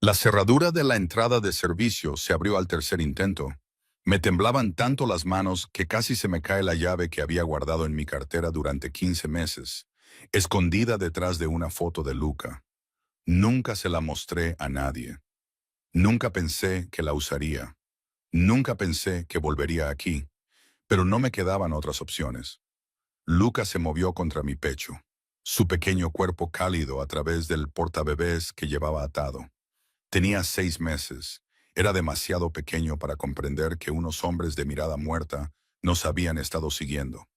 La cerradura de la entrada de servicio se abrió al tercer intento. Me temblaban tanto las manos que casi se me cae la llave que había guardado en mi cartera durante 15 meses, escondida detrás de una foto de Luca. Nunca se la mostré a nadie. Nunca pensé que la usaría. Nunca pensé que volvería aquí. Pero no me quedaban otras opciones. Luca se movió contra mi pecho, su pequeño cuerpo cálido a través del portabebés que llevaba atado. Tenía 6 meses. Era demasiado pequeño para comprender que unos hombres de mirada muerta nos habían estado siguiendo.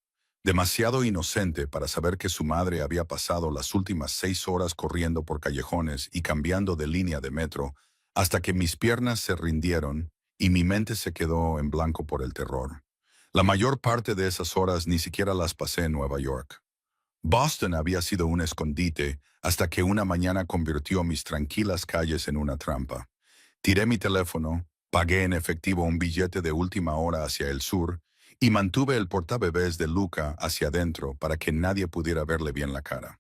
Demasiado inocente para saber que su madre había pasado las últimas 6 horas corriendo por callejones y cambiando de línea de metro hasta que mis piernas se rindieron y mi mente se quedó en blanco por el terror. La mayor parte de esas horas ni siquiera las pasé en Nueva York. Boston había sido un escondite hasta que una mañana convirtió mis tranquilas calles en una trampa. Tiré mi teléfono, pagué en efectivo un billete de última hora hacia el sur y mantuve el portabebés de Luca hacia adentro para que nadie pudiera verle bien la cara.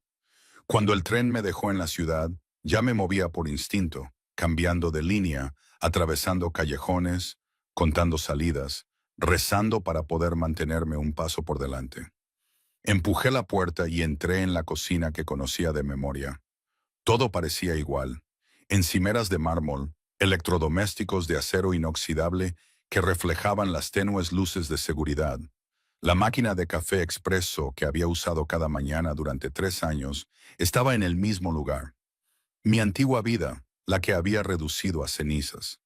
Cuando el tren me dejó en la ciudad, ya me movía por instinto, cambiando de línea, atravesando callejones, contando salidas, rezando para poder mantenerme un paso por delante. Empujé la puerta y entré en la cocina que conocía de memoria. Todo parecía igual. Encimeras de mármol, electrodomésticos de acero inoxidable que reflejaban las tenues luces de seguridad. La máquina de café expreso que había usado cada mañana durante 3 años estaba en el mismo lugar. Mi antigua vida, la que había reducido a cenizas.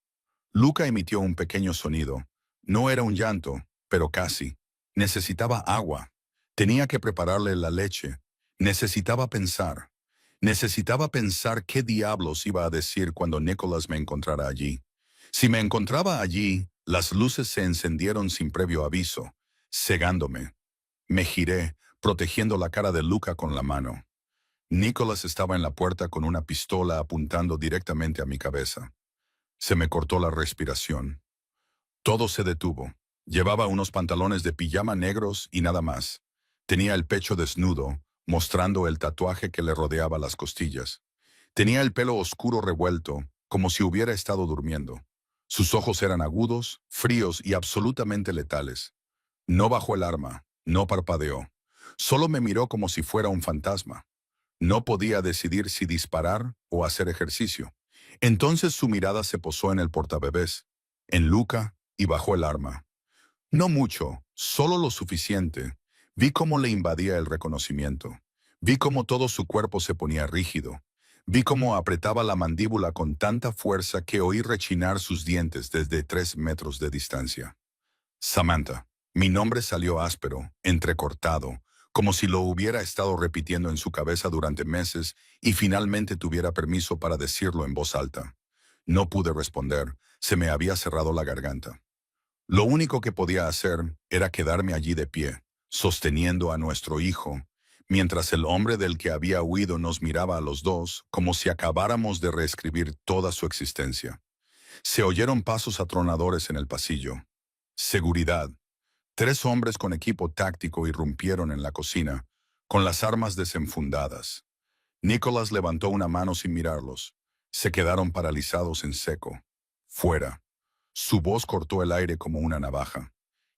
Luca emitió un pequeño sonido. No era un llanto, pero casi. Necesitaba agua. Tenía que prepararle la leche. Necesitaba pensar. Necesitaba pensar qué diablos iba a decir cuando Nicholas me encontrara allí. Si me encontraba allí, las luces se encendieron sin previo aviso, cegándome. Me giré, protegiendo la cara de Luca con la mano. Nicholas estaba en la puerta con una pistola apuntando directamente a mi cabeza. Se me cortó la respiración. Todo se detuvo. Llevaba unos pantalones de pijama negros y nada más. Tenía el pecho desnudo, mostrando el tatuaje que le rodeaba las costillas. Tenía el pelo oscuro revuelto, como si hubiera estado durmiendo. Sus ojos eran agudos, fríos y absolutamente letales. No bajó el arma, no parpadeó. Solo me miró como si fuera un fantasma. No podía decidir si disparar o hacer ejercicio. Entonces su mirada se posó en el portabebés, en Luca, y bajó el arma. No mucho, solo lo suficiente. Vi cómo le invadía el reconocimiento. Vi cómo todo su cuerpo se ponía rígido. Vi cómo apretaba la mandíbula con tanta fuerza que oí rechinar sus dientes desde 3 metros de distancia. Samantha. Mi nombre salió áspero, entrecortado, como si lo hubiera estado repitiendo en su cabeza durante meses y finalmente tuviera permiso para decirlo en voz alta. No pude responder, se me había cerrado la garganta. Lo único que podía hacer era quedarme allí de pie, sosteniendo a nuestro hijo, mientras el hombre del que había huido nos miraba a los dos como si acabáramos de reescribir toda su existencia. Se oyeron pasos atronadores en el pasillo. Seguridad. 3 hombres con equipo táctico irrumpieron en la cocina, con las armas desenfundadas. Nicholas levantó una mano sin mirarlos. Se quedaron paralizados en seco. Fuera. Su voz cortó el aire como una navaja.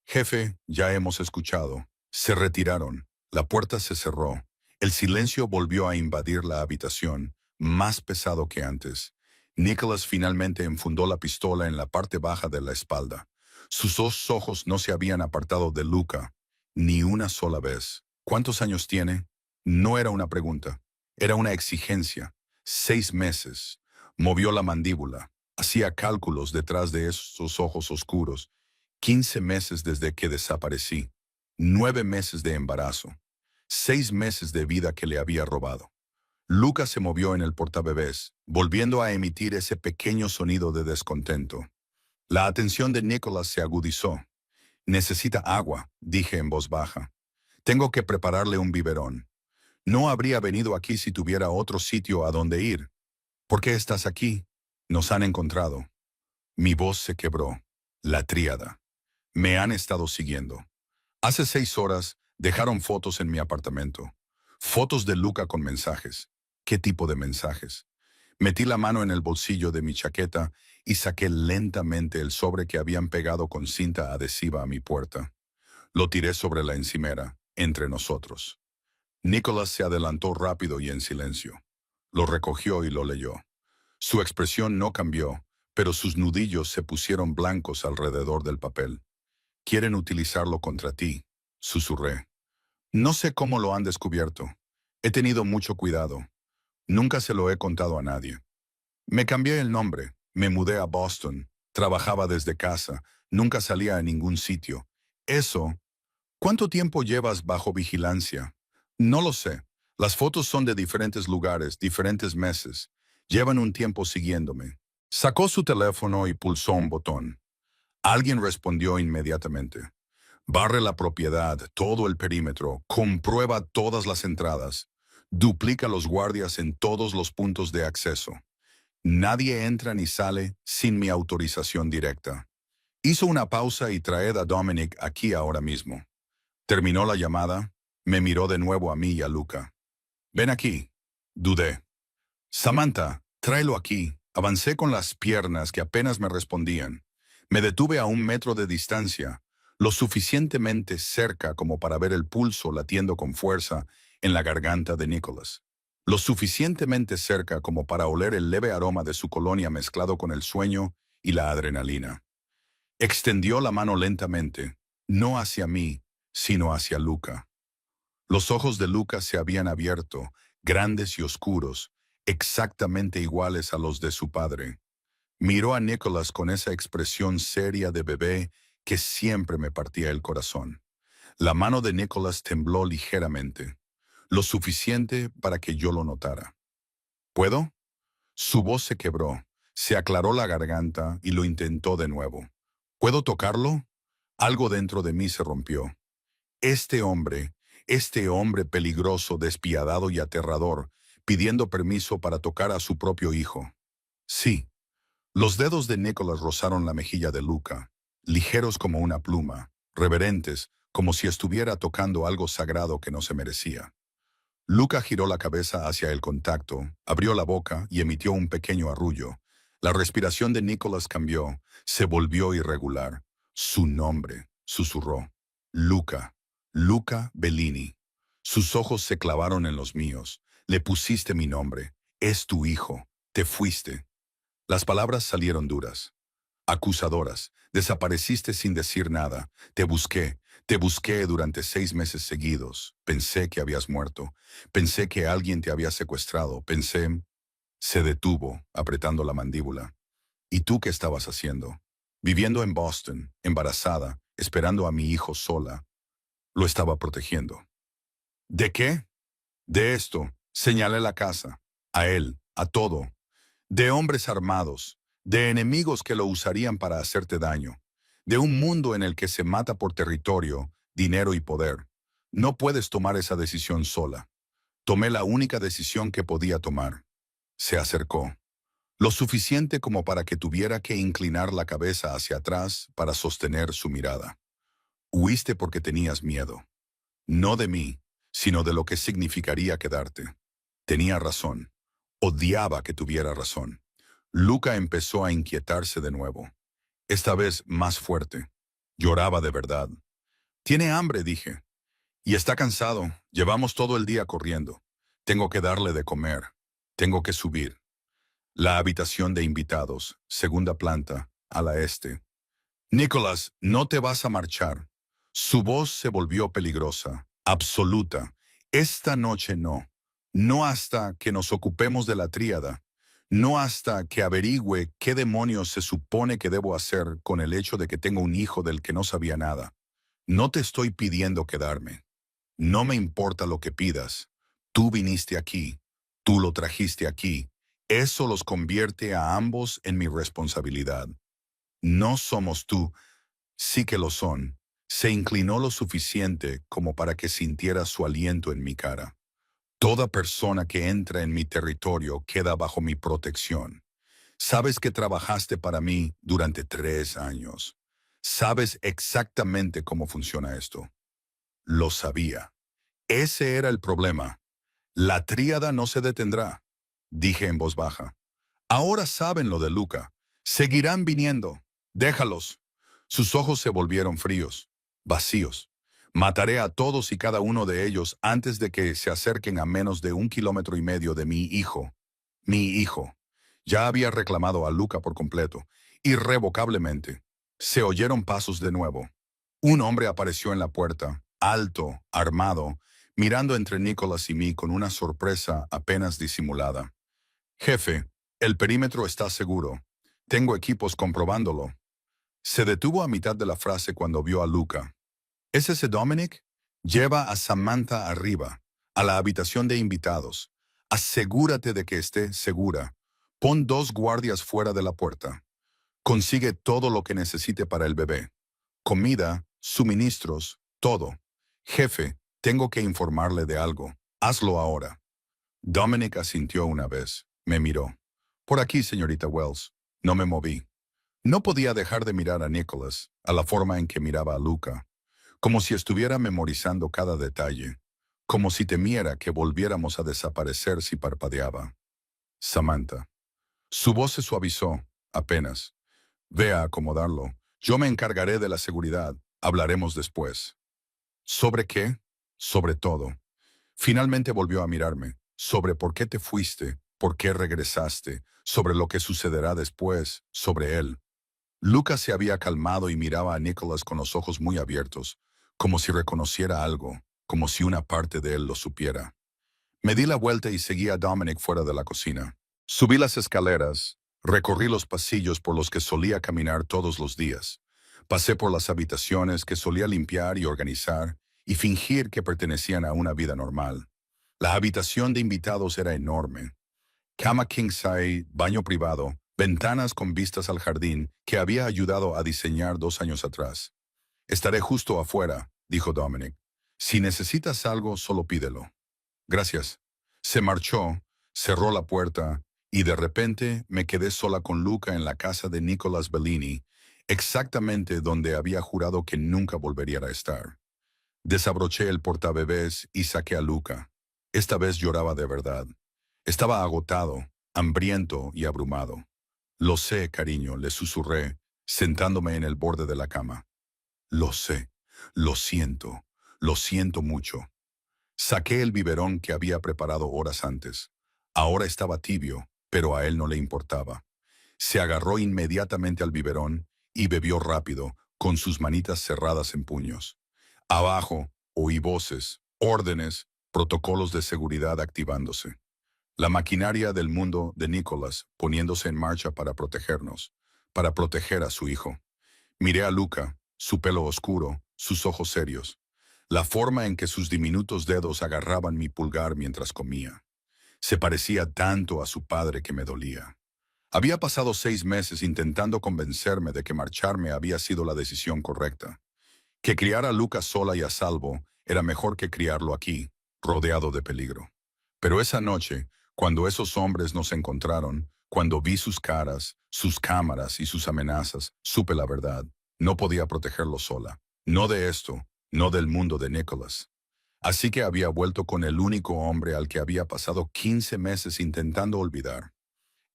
Jefe, ya hemos escuchado. Se retiraron. La puerta se cerró. El silencio volvió a invadir la habitación, más pesado que antes. Nicholas finalmente enfundó la pistola en la parte baja de la espalda. Sus 2 ojos no se habían apartado de Luca, ni una sola vez. ¿Cuántos años tiene? No era una pregunta, era una exigencia. 6 meses. Movió la mandíbula, hacía cálculos detrás de esos ojos oscuros. 15 meses desde que desaparecí. 9 meses de embarazo. 6 meses de vida que le había robado. Luca se movió en el portabebés, volviendo a emitir ese pequeño sonido de descontento. La atención de Nicholas se agudizó. Necesita agua, dije en voz baja. Tengo que prepararle un biberón. No habría venido aquí si tuviera otro sitio a donde ir. ¿Por qué estás aquí? Nos han encontrado. Mi voz se quebró. La tríada. Me han estado siguiendo. Hace 6 horas dejaron fotos en mi apartamento. Fotos de Luca con mensajes. ¿Qué tipo de mensajes? Metí la mano en el bolsillo de mi chaqueta y saqué lentamente el sobre que habían pegado con cinta adhesiva a mi puerta. Lo tiré sobre la encimera, entre nosotros. Nicholas se adelantó rápido y en silencio. Lo recogió y lo leyó. Su expresión no cambió, pero sus nudillos se pusieron blancos alrededor del papel. Quieren utilizarlo contra ti, susurré. No sé cómo lo han descubierto. He tenido mucho cuidado. Nunca se lo he contado a nadie. Me cambié el nombre, me mudé a Boston, trabajaba desde casa, nunca salía a ningún sitio. Eso. ¿Cuánto tiempo llevas bajo vigilancia? No lo sé. Las fotos son de diferentes lugares, diferentes meses. Llevan un tiempo siguiéndome. Sacó su teléfono y pulsó un botón. Alguien respondió inmediatamente. Barre la propiedad, todo el perímetro, comprueba todas las entradas, duplica los guardias en todos los puntos de acceso. Nadie entra ni sale sin mi autorización directa. Hizo una pausa y traed a Dominic aquí ahora mismo. Terminó la llamada, me miró de nuevo a mí y a Luca. Ven aquí. Dudé. Samantha, tráelo aquí. Avancé con las piernas que apenas me respondían. Me detuve a 1 metro de distancia, lo suficientemente cerca como para ver el pulso latiendo con fuerza en la garganta de Nicholas. Lo suficientemente cerca como para oler el leve aroma de su colonia mezclado con el sueño y la adrenalina. Extendió la mano lentamente, no hacia mí, sino hacia Luca. Los ojos de Luca se habían abierto, grandes y oscuros, exactamente iguales a los de su padre. Miró a Nicholas con esa expresión seria de bebé que siempre me partía el corazón. La mano de Nicholas tembló ligeramente, lo suficiente para que yo lo notara. ¿Puedo? Su voz se quebró, se aclaró la garganta y lo intentó de nuevo. ¿Puedo tocarlo? Algo dentro de mí se rompió. Este hombre peligroso, despiadado y aterrador, pidiendo permiso para tocar a su propio hijo. Sí. Los dedos de Nicholas rozaron la mejilla de Luca, ligeros como una pluma, reverentes, como si estuviera tocando algo sagrado que no se merecía. Luca giró la cabeza hacia el contacto, abrió la boca y emitió un pequeño arrullo. La respiración de Nicholas cambió, se volvió irregular. Su nombre, susurró. Luca. Luca Bellini. Sus ojos se clavaron en los míos. Le pusiste mi nombre. Es tu hijo. Te fuiste. Las palabras salieron duras, acusadoras. Desapareciste sin decir nada. Te busqué durante 6 meses seguidos. Pensé que habías muerto. Pensé que alguien te había secuestrado. Pensé... Se detuvo, apretando la mandíbula. ¿Y tú qué estabas haciendo? Viviendo en Boston, embarazada, esperando a mi hijo sola. Lo estaba protegiendo. ¿De qué? De esto. Señalé la casa. A él, a todo. De hombres armados, de enemigos que lo usarían para hacerte daño, de un mundo en el que se mata por territorio, dinero y poder. No puedes tomar esa decisión sola. Tomé la única decisión que podía tomar. Se acercó, lo suficiente como para que tuviera que inclinar la cabeza hacia atrás para sostener su mirada. Huiste porque tenías miedo. No de mí, sino de lo que significaría quedarte. Tenía razón. Odiaba que tuviera razón. Luca empezó a inquietarse de nuevo. Esta vez más fuerte. Lloraba de verdad. Tiene hambre, dije. Y está cansado. Llevamos todo el día corriendo. Tengo que darle de comer. Tengo que subir. La habitación de invitados, segunda planta, ala este. Nicholas, no te vas a marchar. Su voz se volvió peligrosa, absoluta. Esta noche no. No hasta que nos ocupemos de la tríada. No hasta que averigüe qué demonios se supone que debo hacer con el hecho de que tengo un hijo del que no sabía nada. No te estoy pidiendo quedarme. No me importa lo que pidas. Tú viniste aquí. Tú lo trajiste aquí. Eso los convierte a ambos en mi responsabilidad. No somos tú. Sí que lo son. Se inclinó lo suficiente como para que sintiera su aliento en mi cara. Toda persona que entra en mi territorio queda bajo mi protección. Sabes que trabajaste para mí durante 3 años. Sabes exactamente cómo funciona esto. Lo sabía. Ese era el problema. La tríada no se detendrá, dije en voz baja. Ahora saben lo de Luca. Seguirán viniendo. Déjalos. Sus ojos se volvieron fríos, vacíos. Mataré a todos y cada uno de ellos antes de que se acerquen a menos de 1,5 kilómetros de mi hijo. Mi hijo. Ya había reclamado a Luca por completo, irrevocablemente. Se oyeron pasos de nuevo. Un hombre apareció en la puerta, alto, armado, mirando entre Nicholas y mí con una sorpresa apenas disimulada. Jefe, el perímetro está seguro. Tengo equipos comprobándolo. Se detuvo a mitad de la frase cuando vio a Luca. ¿Es ese Dominic? Lleva a Samantha arriba, a la habitación de invitados. Asegúrate de que esté segura. Pon 2 guardias fuera de la puerta. Consigue todo lo que necesite para el bebé. Comida, suministros, todo. Jefe, tengo que informarle de algo. Hazlo ahora. Dominic asintió una vez. Me miró. Por aquí, señorita Wells. No me moví. No podía dejar de mirar a Nicholas, a la forma en que miraba a Luca, como si estuviera memorizando cada detalle, como si temiera que volviéramos a desaparecer si parpadeaba. Samantha. Su voz se suavizó, apenas. Ve a acomodarlo. Yo me encargaré de la seguridad. Hablaremos después. ¿Sobre qué? Sobre todo. Finalmente volvió a mirarme. Sobre por qué te fuiste, por qué regresaste, sobre lo que sucederá después, sobre él. Lucas se había calmado y miraba a Nicholas con los ojos muy abiertos, como si reconociera algo, como si una parte de él lo supiera. Me di la vuelta y seguí a Dominic fuera de la cocina. Subí las escaleras, recorrí los pasillos por los que solía caminar todos los días. Pasé por las habitaciones que solía limpiar y organizar y fingir que pertenecían a una vida normal. La habitación de invitados era enorme. Cama king size, baño privado, ventanas con vistas al jardín que había ayudado a diseñar 2 años atrás. Estaré justo afuera, dijo Dominic. Si necesitas algo, solo pídelo. Gracias. Se marchó, cerró la puerta y de repente me quedé sola con Luca en la casa de Nicholas Bellini, exactamente donde había jurado que nunca volvería a estar. Desabroché el portabebés y saqué a Luca. Esta vez lloraba de verdad. Estaba agotado, hambriento y abrumado. Lo sé, cariño, le susurré, sentándome en el borde de la cama. Lo sé, lo siento mucho. Saqué el biberón que había preparado horas antes. Ahora estaba tibio, pero a él no le importaba. Se agarró inmediatamente al biberón y bebió rápido, con sus manitas cerradas en puños. Abajo, oí voces, órdenes, protocolos de seguridad activándose. La maquinaria del mundo de Nicholas poniéndose en marcha para protegernos, para proteger a su hijo. Miré a Luca, su pelo oscuro, sus ojos serios, la forma en que sus diminutos dedos agarraban mi pulgar mientras comía. Se parecía tanto a su padre que me dolía. Había pasado 6 meses intentando convencerme de que marcharme había sido la decisión correcta, que criar a Luca sola y a salvo era mejor que criarlo aquí, rodeado de peligro. Pero esa noche, cuando esos hombres nos encontraron, cuando vi sus caras, sus cámaras y sus amenazas, supe la verdad. No podía protegerlo sola. No de esto, no del mundo de Nicholas. Así que había vuelto con el único hombre al que había pasado 15 meses intentando olvidar.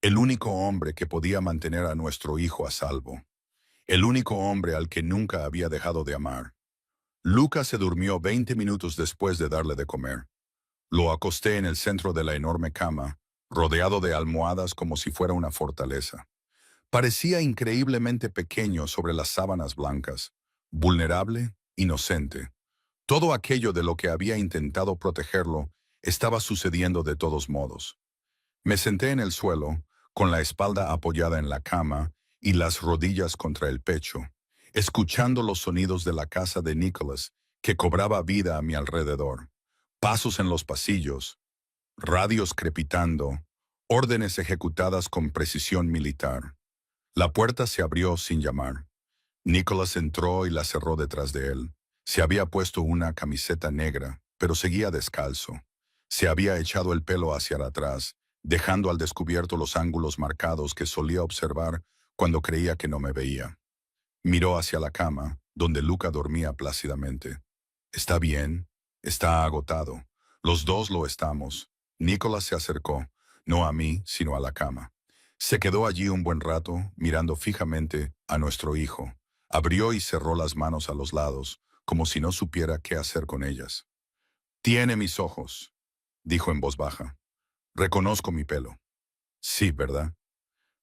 El único hombre que podía mantener a nuestro hijo a salvo. El único hombre al que nunca había dejado de amar. Luca se durmió 20 minutos después de darle de comer. Lo acosté en el centro de la enorme cama, rodeado de almohadas como si fuera una fortaleza. Parecía increíblemente pequeño sobre las sábanas blancas, vulnerable, inocente. Todo aquello de lo que había intentado protegerlo estaba sucediendo de todos modos. Me senté en el suelo, con la espalda apoyada en la cama y las rodillas contra el pecho, escuchando los sonidos de la casa de Nicholas que cobraba vida a mi alrededor. Pasos en los pasillos, radios crepitando, órdenes ejecutadas con precisión militar. La puerta se abrió sin llamar. Nicholas entró y la cerró detrás de él. Se había puesto una camiseta negra, pero seguía descalzo. Se había echado el pelo hacia atrás, dejando al descubierto los ángulos marcados que solía observar cuando creía que no me veía. Miró hacia la cama, donde Luca dormía plácidamente. «¿Está bien?» «Está agotado. Los dos lo estamos». Nicholas se acercó, no a mí, sino a la cama. Se quedó allí un buen rato, mirando fijamente a nuestro hijo. Abrió y cerró las manos a los lados, como si no supiera qué hacer con ellas. Tiene mis ojos, dijo en voz baja. Reconozco mi pelo. Sí, ¿verdad?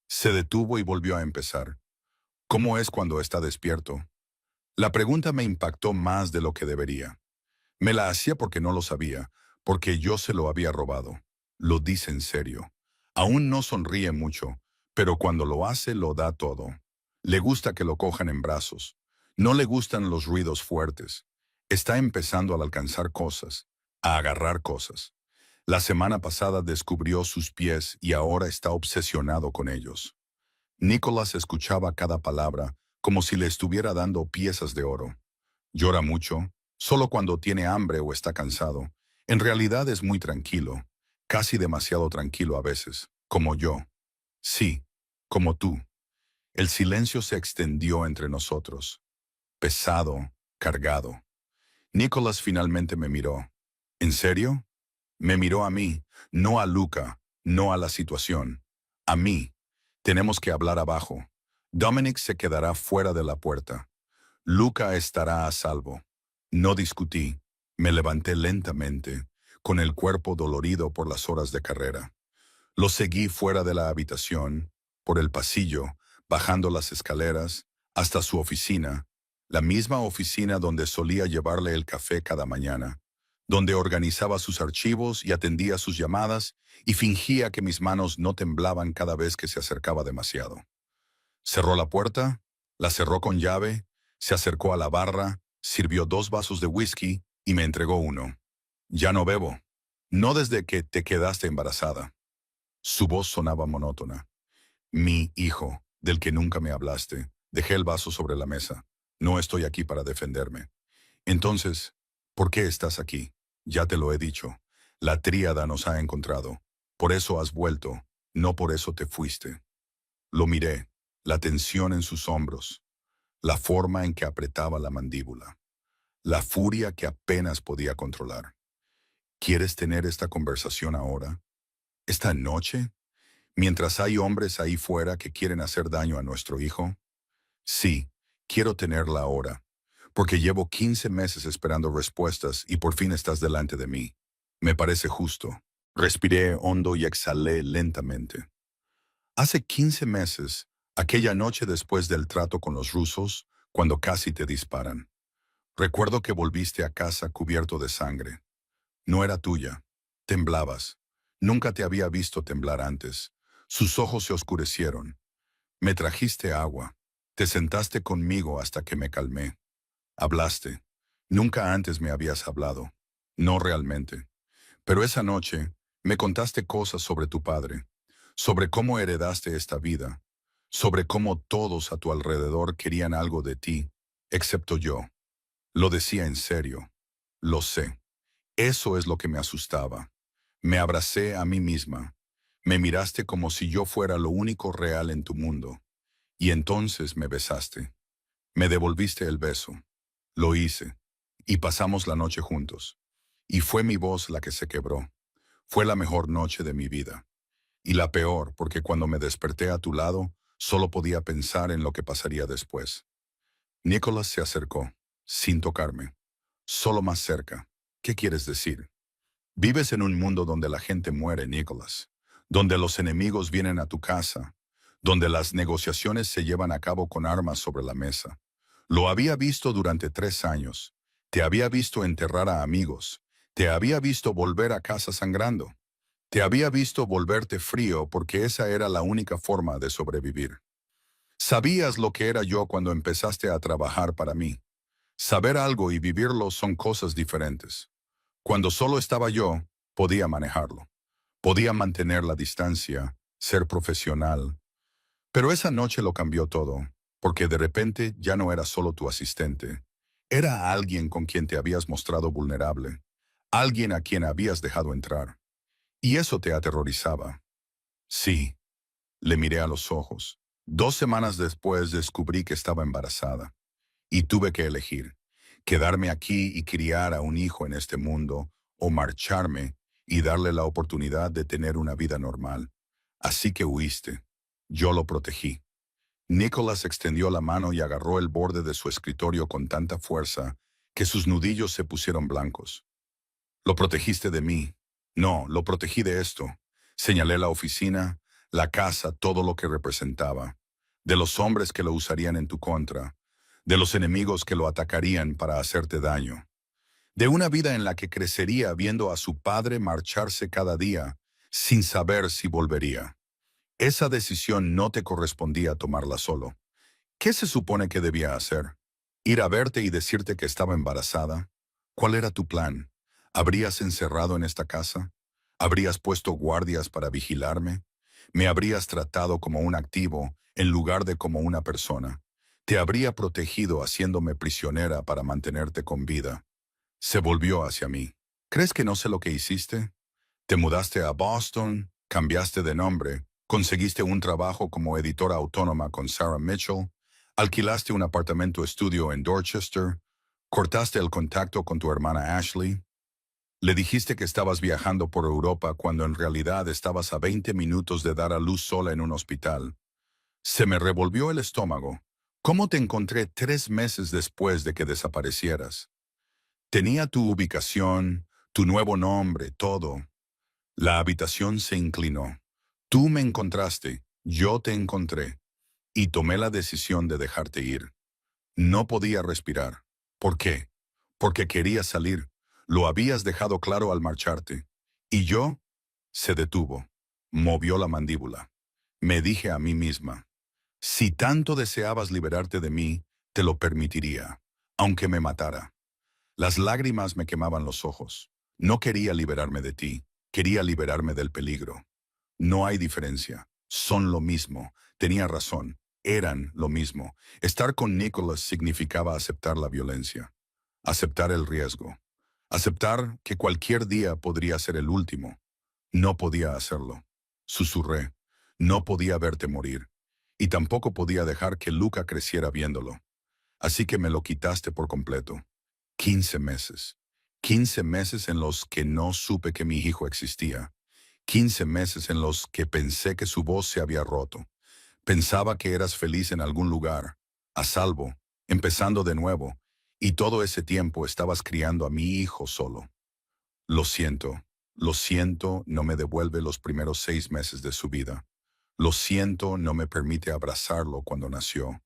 Se detuvo y volvió a empezar. ¿Cómo es cuando está despierto? La pregunta me impactó más de lo que debería. Me la hacía porque no lo sabía, porque yo se lo había robado. Lo dice en serio. Aún no sonríe mucho, pero cuando lo hace lo da todo. Le gusta que lo cojan en brazos. No le gustan los ruidos fuertes. Está empezando a alcanzar cosas, a agarrar cosas. La semana pasada descubrió sus pies y ahora está obsesionado con ellos. Nicholas escuchaba cada palabra como si le estuviera dando piezas de oro. Llora mucho, solo cuando tiene hambre o está cansado. En realidad es muy tranquilo, casi demasiado tranquilo a veces, como yo. Sí, como tú. El silencio se extendió entre nosotros, pesado, cargado. Nicholas finalmente me miró. ¿En serio? Me miró a mí, no a Luca, no a la situación. A mí. Tenemos que hablar abajo. Dominic se quedará fuera de la puerta. Luca estará a salvo. No discutí. Me levanté lentamente, con el cuerpo dolorido por las horas de carrera. Lo seguí fuera de la habitación, por el pasillo, bajando las escaleras, hasta su oficina, la misma oficina donde solía llevarle el café cada mañana, donde organizaba sus archivos y atendía sus llamadas y fingía que mis manos no temblaban cada vez que se acercaba demasiado. Cerró la puerta, la cerró con llave, se acercó a la barra, sirvió 2 vasos de whisky y me entregó uno. Ya no bebo. No desde que te quedaste embarazada. Su voz sonaba monótona. Mi hijo, del que nunca me hablaste. Dejé el vaso sobre la mesa. No estoy aquí para defenderme. Entonces, ¿por qué estás aquí? Ya te lo he dicho. La tríada nos ha encontrado. Por eso has vuelto, no por eso te fuiste. Lo miré, la tensión en sus hombros, la forma en que apretaba la mandíbula, la furia que apenas podía controlar. ¿Quieres tener esta conversación ahora? ¿Esta noche? Mientras hay hombres ahí fuera que quieren hacer daño a nuestro hijo. Sí, quiero tenerla ahora, porque llevo 15 meses esperando respuestas y por fin estás delante de mí. Me parece justo. Respiré hondo y exhalé lentamente. Hace 15 meses, aquella noche después del trato con los rusos, cuando casi te disparan. Recuerdo que volviste a casa cubierto de sangre. No era tuya. Temblabas. Nunca te había visto temblar antes. Sus ojos se oscurecieron. Me trajiste agua. Te sentaste conmigo hasta que me calmé. Hablaste. Nunca antes me habías hablado. No realmente. Pero esa noche me contaste cosas sobre tu padre, sobre cómo heredaste esta vida, sobre cómo todos a tu alrededor querían algo de ti, excepto yo. Lo decía en serio. Lo sé. Eso es lo que me asustaba. Me abracé a mí misma. Me miraste como si yo fuera lo único real en tu mundo. Y entonces me besaste. Me devolviste el beso. Lo hice. Y pasamos la noche juntos. Y fue mi voz la que se quebró. Fue la mejor noche de mi vida. Y la peor, porque cuando me desperté a tu lado, solo podía pensar en lo que pasaría después. Nicholas se acercó, sin tocarme. Solo más cerca. ¿Qué quieres decir? Vives en un mundo donde la gente muere, Nicholas. Donde los enemigos vienen a tu casa. Donde las negociaciones se llevan a cabo con armas sobre la mesa. Lo había visto durante 3 años. Te había visto enterrar a amigos. Te había visto volver a casa sangrando. Te había visto volverte frío porque esa era la única forma de sobrevivir. Sabías lo que era yo cuando empezaste a trabajar para mí. Saber algo y vivirlo son cosas diferentes. Cuando solo estaba yo, podía manejarlo. Podía mantener la distancia, ser profesional. Pero esa noche lo cambió todo, porque de repente ya no era solo tu asistente. Era alguien con quien te habías mostrado vulnerable. Alguien a quien habías dejado entrar. Y eso te aterrorizaba. Sí, le miré a los ojos. 2 semanas después descubrí que estaba embarazada. Y tuve que elegir, quedarme aquí y criar a un hijo en este mundo, o marcharme y darle la oportunidad de tener una vida normal. Así que huiste. Yo lo protegí. Nicholas extendió la mano y agarró el borde de su escritorio con tanta fuerza que sus nudillos se pusieron blancos. Lo protegiste de mí. No, lo protegí de esto. Señalé la oficina, la casa, todo lo que representaba. De los hombres que lo usarían en tu contra. De los enemigos que lo atacarían para hacerte daño. De una vida en la que crecería viendo a su padre marcharse cada día, sin saber si volvería. Esa decisión no te correspondía tomarla solo. ¿Qué se supone que debía hacer? ¿Ir a verte y decirte que estaba embarazada? ¿Cuál era tu plan? ¿Habrías encerrado en esta casa? ¿Habrías puesto guardias para vigilarme? ¿Me habrías tratado como un activo en lugar de como una persona? ¿Te habría protegido haciéndome prisionera para mantenerte con vida? Se volvió hacia mí. ¿Crees que no sé lo que hiciste? Te mudaste a Boston, cambiaste de nombre, conseguiste un trabajo como editora autónoma con Sarah Mitchell, alquilaste un apartamento estudio en Dorchester, cortaste el contacto con tu hermana Ashley, le dijiste que estabas viajando por Europa cuando en realidad estabas a 20 minutos de dar a luz sola en un hospital. Se me revolvió el estómago. ¿Cómo te encontré 3 meses después de que desaparecieras? Tenía tu ubicación, tu nuevo nombre, todo. La habitación se inclinó. Tú me encontraste, yo te encontré, y tomé la decisión de dejarte ir. No podía respirar. ¿Por qué? Porque quería salir. Lo habías dejado claro al marcharte. Y yo, se detuvo. Movió la mandíbula. Me dije a mí misma, si tanto deseabas liberarte de mí, te lo permitiría, aunque me matara. Las lágrimas me quemaban los ojos. No quería liberarme de ti, quería liberarme del peligro. No hay diferencia. Son lo mismo. Tenía razón. Eran lo mismo. Estar con Nicholas significaba aceptar la violencia. Aceptar el riesgo. Aceptar que cualquier día podría ser el último. No podía hacerlo. Susurré. No podía verte morir. Y tampoco podía dejar que Luca creciera viéndolo. Así que me lo quitaste por completo. 15 meses. 15 meses en los que no supe que mi hijo existía. 15 meses en los que pensé que su voz se había roto. Pensaba que eras feliz en algún lugar, a salvo, empezando de nuevo, y todo ese tiempo estabas criando a mi hijo solo. Lo siento, no me devuelve los primeros 6 meses de su vida. Lo siento, no me permite abrazarlo cuando nació.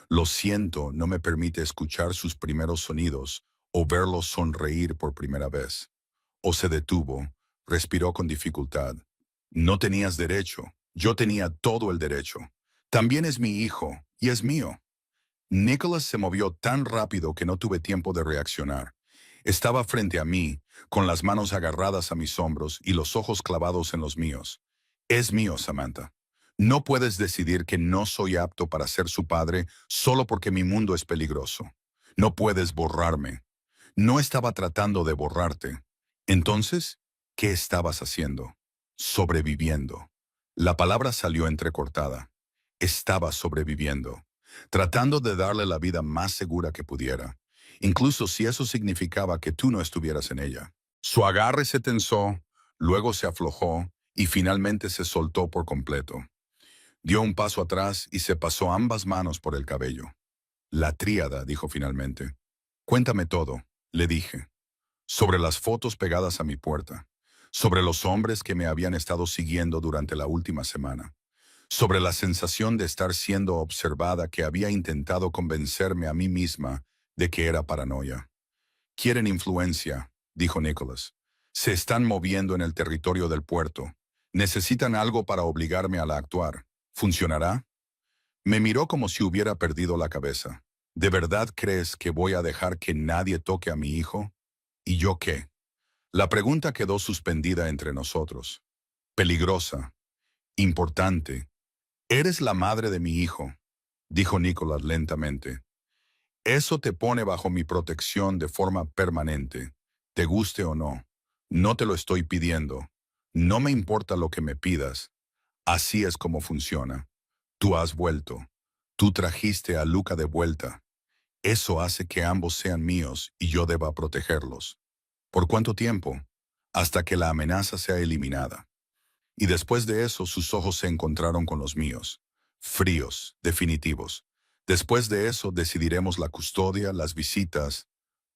Lo siento, no me permite escuchar sus primeros sonidos o verlo sonreír por primera vez. O se detuvo, respiró con dificultad. No tenías derecho, yo tenía todo el derecho. También es mi hijo, y es mío. Nicholas se movió tan rápido que no tuve tiempo de reaccionar. Estaba frente a mí, con las manos agarradas a mis hombros y los ojos clavados en los míos. Es mío, Samantha. No puedes decidir que no soy apto para ser su padre solo porque mi mundo es peligroso. No puedes borrarme. No estaba tratando de borrarte. Entonces, ¿qué estabas haciendo? Sobreviviendo. La palabra salió entrecortada. Estaba sobreviviendo, tratando de darle la vida más segura que pudiera, incluso si eso significaba que tú no estuvieras en ella. Su agarre se tensó, luego se aflojó y finalmente se soltó por completo. Dio un paso atrás y se pasó ambas manos por el cabello. La tríada, dijo finalmente. Cuéntame todo, le dije. Sobre las fotos pegadas a mi puerta, sobre los hombres que me habían estado siguiendo durante la última semana, sobre la sensación de estar siendo observada que había intentado convencerme a mí misma de que era paranoia. Quieren influencia, dijo Nicholas. Se están moviendo en el territorio del puerto. Necesitan algo para obligarme a actuar. ¿Funcionará? Me miró como si hubiera perdido la cabeza. ¿De verdad crees que voy a dejar que nadie toque a mi hijo? ¿Y yo qué? La pregunta quedó suspendida entre nosotros. Peligrosa. Importante. Eres la madre de mi hijo, dijo Nicholas lentamente. Eso te pone bajo mi protección de forma permanente, te guste o no. No te lo estoy pidiendo. No me importa lo que me pidas. Así es como funciona. Tú has vuelto. Tú trajiste a Luca de vuelta. Eso hace que ambos sean míos y yo deba protegerlos. ¿Por cuánto tiempo? Hasta que la amenaza sea eliminada. Y después de eso sus ojos se encontraron con los míos. fríos, definitivos. Después de eso decidiremos la custodia, las visitas,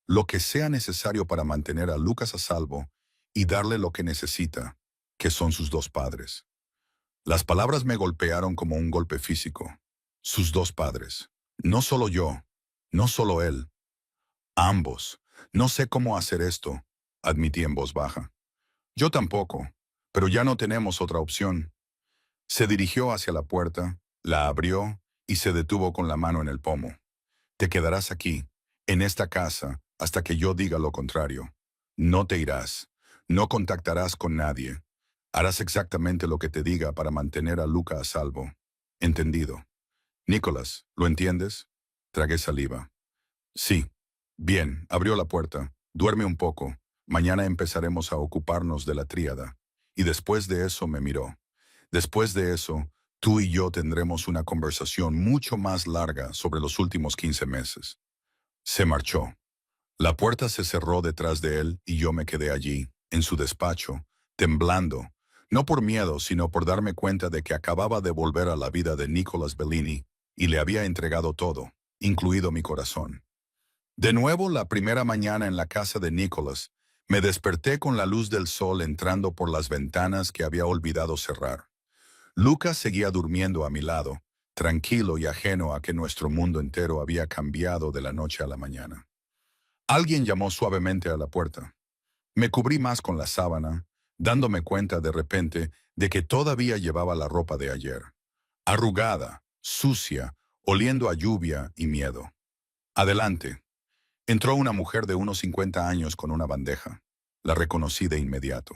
lo que sea necesario para mantener a Lucas a salvo y darle lo que necesita, que son sus dos padres. Las palabras me golpearon como un golpe físico. Sus dos padres. No solo yo, no solo él, ambos. No sé cómo hacer esto, admití en voz baja. Yo tampoco, pero ya no tenemos otra opción. Se dirigió hacia la puerta, la abrió y se detuvo con la mano en el pomo. Te quedarás aquí, en esta casa, hasta que yo diga lo contrario. No te irás. No contactarás con nadie. Harás exactamente lo que te diga para mantener a Luca a salvo. Entendido. Nicholas, ¿lo entiendes? Tragué saliva. Sí. Bien, abrió la puerta. Duerme un poco. Mañana empezaremos a ocuparnos de la tríada. Y después de eso me miró. Después de eso, tú y yo tendremos una conversación mucho más larga sobre los últimos 15 meses. Se marchó. La puerta se cerró detrás de él y yo me quedé allí, en su despacho, temblando, no por miedo, sino por darme cuenta de que acababa de volver a la vida de Nicholas Bellini y le había entregado todo, incluido mi corazón. De nuevo, la primera mañana en la casa de Nicholas, me desperté con la luz del sol entrando por las ventanas que había olvidado cerrar. Lucas seguía durmiendo a mi lado, tranquilo y ajeno a que nuestro mundo entero había cambiado de la noche a la mañana. Alguien llamó suavemente a la puerta. Me cubrí más con la sábana, dándome cuenta de repente de que todavía llevaba la ropa de ayer, arrugada, sucia, oliendo a lluvia y miedo. Adelante. Entró una mujer de unos 50 años con una bandeja. La reconocí de inmediato.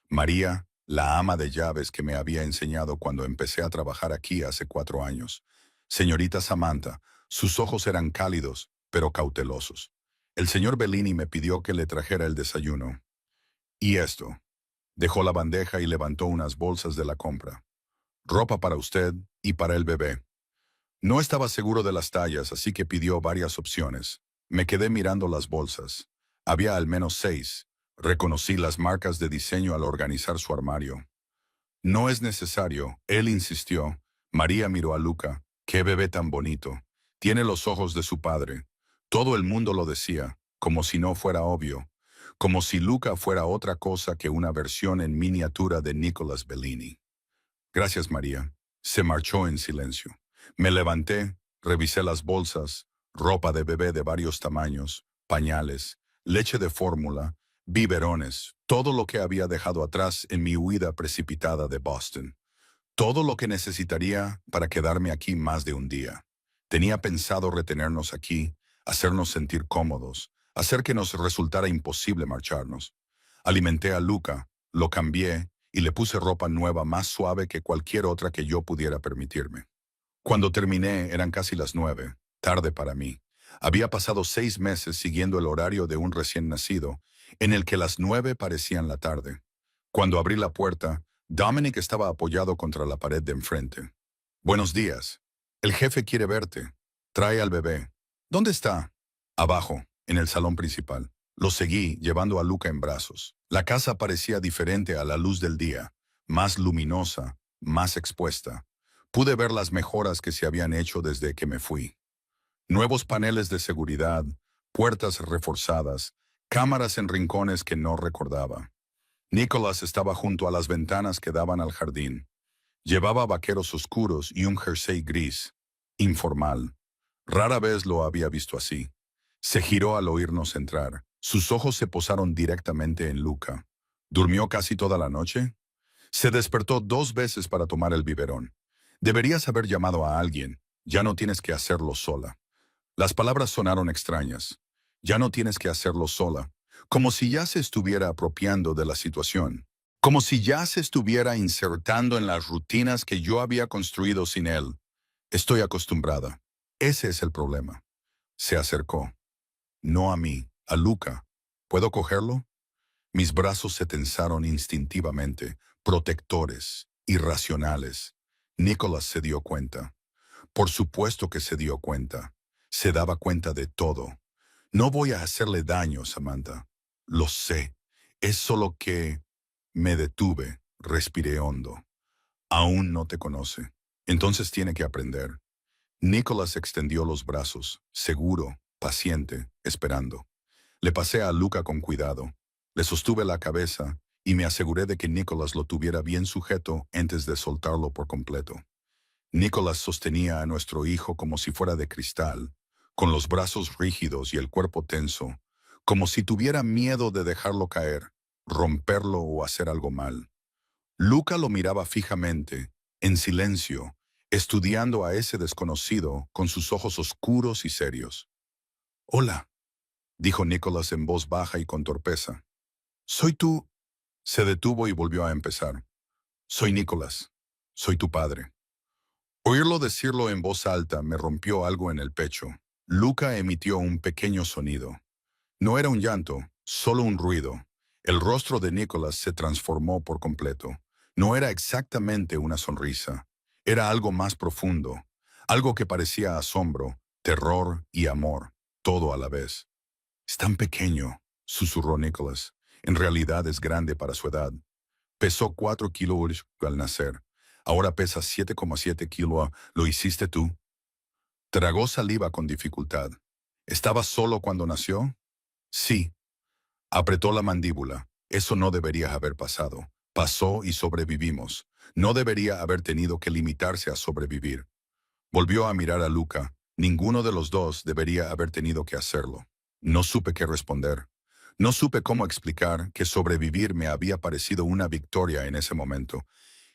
María, la ama de llaves que me había enseñado cuando empecé a trabajar aquí hace 4 años. Señorita Samantha, sus ojos eran cálidos, pero cautelosos. El señor Bellini me pidió que le trajera el desayuno. ¿Y esto? Dejó la bandeja y levantó unas bolsas de la compra. Ropa para usted y para el bebé. No estaba seguro de las tallas, así que pidió varias opciones. Me quedé mirando las bolsas. Había al menos 6. Reconocí las marcas de diseño al organizar su armario. No es necesario, él insistió. María miró a Luca. ¡Qué bebé tan bonito! Tiene los ojos de su padre. Todo el mundo lo decía, como si no fuera obvio. Como si Luca fuera otra cosa que una versión en miniatura de Nicholas Bellini. Gracias, María. Se marchó en silencio. Me levanté, revisé las bolsas, ropa de bebé de varios tamaños, pañales, leche de fórmula, biberones, todo lo que había dejado atrás en mi huida precipitada de Boston. Todo lo que necesitaría para quedarme aquí más de un día. Tenía pensado retenernos aquí, hacernos sentir cómodos, hacer que nos resultara imposible marcharnos. Alimenté a Luca, lo cambié y le puse ropa nueva más suave que cualquier otra que yo pudiera permitirme. Cuando terminé eran casi las 9, tarde para mí. Había pasado 6 meses siguiendo el horario de un recién nacido, en el que las 9 parecían la tarde. Cuando abrí la puerta, Dominic estaba apoyado contra la pared de enfrente. Buenos días. El jefe quiere verte. Trae al bebé. ¿Dónde está? Abajo, en el salón principal. Lo seguí, llevando a Luca en brazos. La casa parecía diferente a la luz del día, más luminosa, más expuesta. Pude ver las mejoras que se habían hecho desde que me fui. Nuevos paneles de seguridad, puertas reforzadas, cámaras en rincones que no recordaba. Nicholas estaba junto a las ventanas que daban al jardín. Llevaba vaqueros oscuros y un jersey gris, informal. Rara vez lo había visto así. Se giró al oírnos entrar. Sus ojos se posaron directamente en Luca. ¿Durmió casi toda la noche? Se despertó 2 veces para tomar el biberón. Deberías haber llamado a alguien. Ya no tienes que hacerlo sola. Las palabras sonaron extrañas. Ya no tienes que hacerlo sola. Como si ya se estuviera apropiando de la situación. Como si ya se estuviera insertando en las rutinas que yo había construido sin él. Estoy acostumbrada. Ese es el problema. Se acercó. No a mí, a Luca. ¿Puedo cogerlo? Mis brazos se tensaron instintivamente, protectores, irracionales. Nicholas se dio cuenta. Por supuesto que se dio cuenta. Se daba cuenta de todo. No voy a hacerle daño, Samantha. Lo sé. Es solo que... Me detuve, respiré hondo. Aún no te conoce. Entonces tiene que aprender. Nicholas extendió los brazos, seguro, paciente, esperando. Le pasé a Luca con cuidado. Le sostuve la cabeza y me aseguré de que Nicholas lo tuviera bien sujeto antes de soltarlo por completo. Nicholas sostenía a nuestro hijo como si fuera de cristal, con los brazos rígidos y el cuerpo tenso, como si tuviera miedo de dejarlo caer, romperlo o hacer algo mal. Luca lo miraba fijamente, en silencio, estudiando a ese desconocido con sus ojos oscuros y serios. «Hola», dijo Nicholas en voz baja y con torpeza. «¿Soy tú?» Se detuvo y volvió a empezar. «Soy Nicholas. Soy tu padre». Oírlo decirlo en voz alta me rompió algo en el pecho. Luca emitió un pequeño sonido. No era un llanto, solo un ruido. El rostro de Nicholas se transformó por completo. No era exactamente una sonrisa. Era algo más profundo. Algo que parecía asombro, terror y amor, todo a la vez. «Es tan pequeño», susurró Nicholas. «En realidad es grande para su edad. Pesó 4 kilos al nacer. Ahora pesa 7,7 kilos. ¿Lo hiciste tú?» Tragó saliva con dificultad. «¿Estaba solo cuando nació?» «Sí». Apretó la mandíbula. «Eso no debería haber pasado. Pasó y sobrevivimos. No debería haber tenido que limitarse a sobrevivir». Volvió a mirar a Luca. Ninguno de los dos debería haber tenido que hacerlo. No supe qué responder. No supe cómo explicar que sobrevivir me había parecido una victoria en ese momento,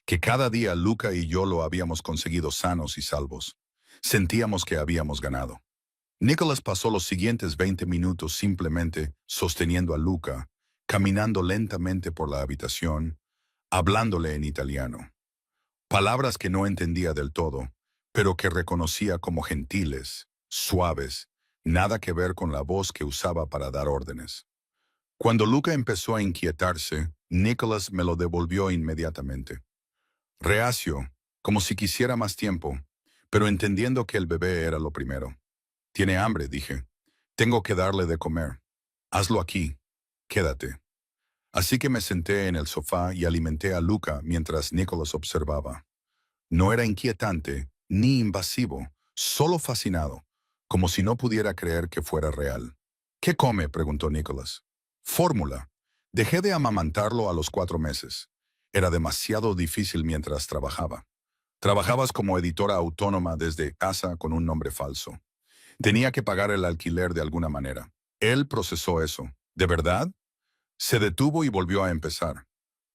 que cada día Luca y yo lo habíamos conseguido sanos y salvos. Sentíamos que habíamos ganado. Nicholas pasó los siguientes 20 minutos simplemente sosteniendo a Luca, caminando lentamente por la habitación, hablándole en italiano. Palabras que no entendía del todo, pero que reconocía como gentiles, suaves, nada que ver con la voz que usaba para dar órdenes. Cuando Luca empezó a inquietarse, Nicholas me lo devolvió inmediatamente. Reacio, como si quisiera más tiempo, pero entendiendo que el bebé era lo primero. «Tiene hambre», dije. «Tengo que darle de comer. Hazlo aquí. Quédate». Así que me senté en el sofá y alimenté a Luca mientras Nicholas observaba. No era inquietante ni invasivo, solo fascinado, como si no pudiera creer que fuera real. «¿Qué come?», preguntó Nicholas. «Fórmula. Dejé de amamantarlo a los 4 meses. Era demasiado difícil mientras trabajaba. Trabajabas como editora autónoma desde casa con un nombre falso. Tenía que pagar el alquiler de alguna manera. Él procesó eso. ¿De verdad?». Se detuvo y volvió a empezar.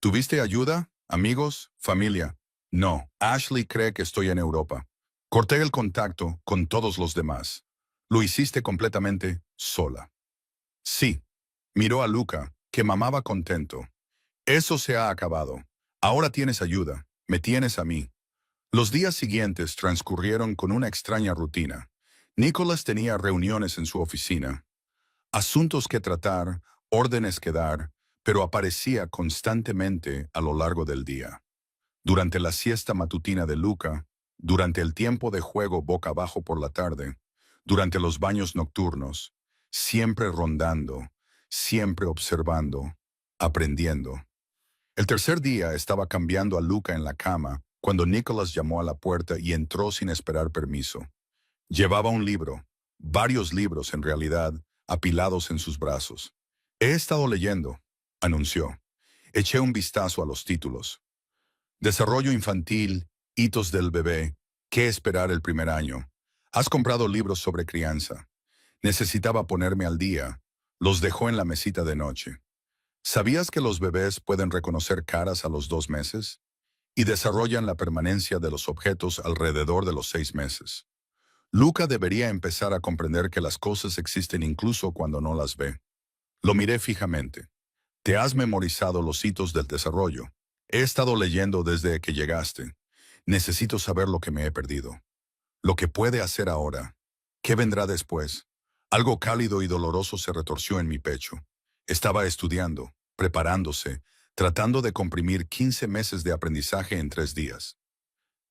«¿Tuviste ayuda? ¿Amigos? ¿Familia?» «No. Ashley cree que estoy en Europa. Corté el contacto con todos los demás. Lo hiciste completamente sola». «Sí». Miró a Luca, que mamaba contento. «Eso se ha acabado. Ahora tienes ayuda. Me tienes a mí». Los días siguientes transcurrieron con una extraña rutina. Nicholas tenía reuniones en su oficina. Asuntos que tratar, órdenes que dar, pero aparecía constantemente a lo largo del día. Durante la siesta matutina de Luca, durante el tiempo de juego boca abajo por la tarde, durante los baños nocturnos, siempre rondando, siempre observando, aprendiendo. El tercer día estaba cambiando a Luca en la cama cuando Nicholas llamó a la puerta y entró sin esperar permiso. Llevaba un libro, varios libros en realidad, apilados en sus brazos. «He estado leyendo», anunció. Eché un vistazo a los títulos. «Desarrollo infantil, hitos del bebé, qué esperar el primer año. Has comprado libros sobre crianza». Necesitaba ponerme al día. Los dejó en la mesita de noche. «¿Sabías que los bebés pueden reconocer caras a los 2 meses? Y desarrollan la permanencia de los objetos alrededor de los 6 meses. Luca debería empezar a comprender que las cosas existen incluso cuando no las ve». Lo miré fijamente. «Te has memorizado los hitos del desarrollo. He estado leyendo desde que llegaste. Necesito saber lo que me he perdido. Lo que puede hacer ahora. ¿Qué vendrá después?». Algo cálido y doloroso se retorció en mi pecho. Estaba estudiando, preparándose, tratando de comprimir 15 meses de aprendizaje en 3 días.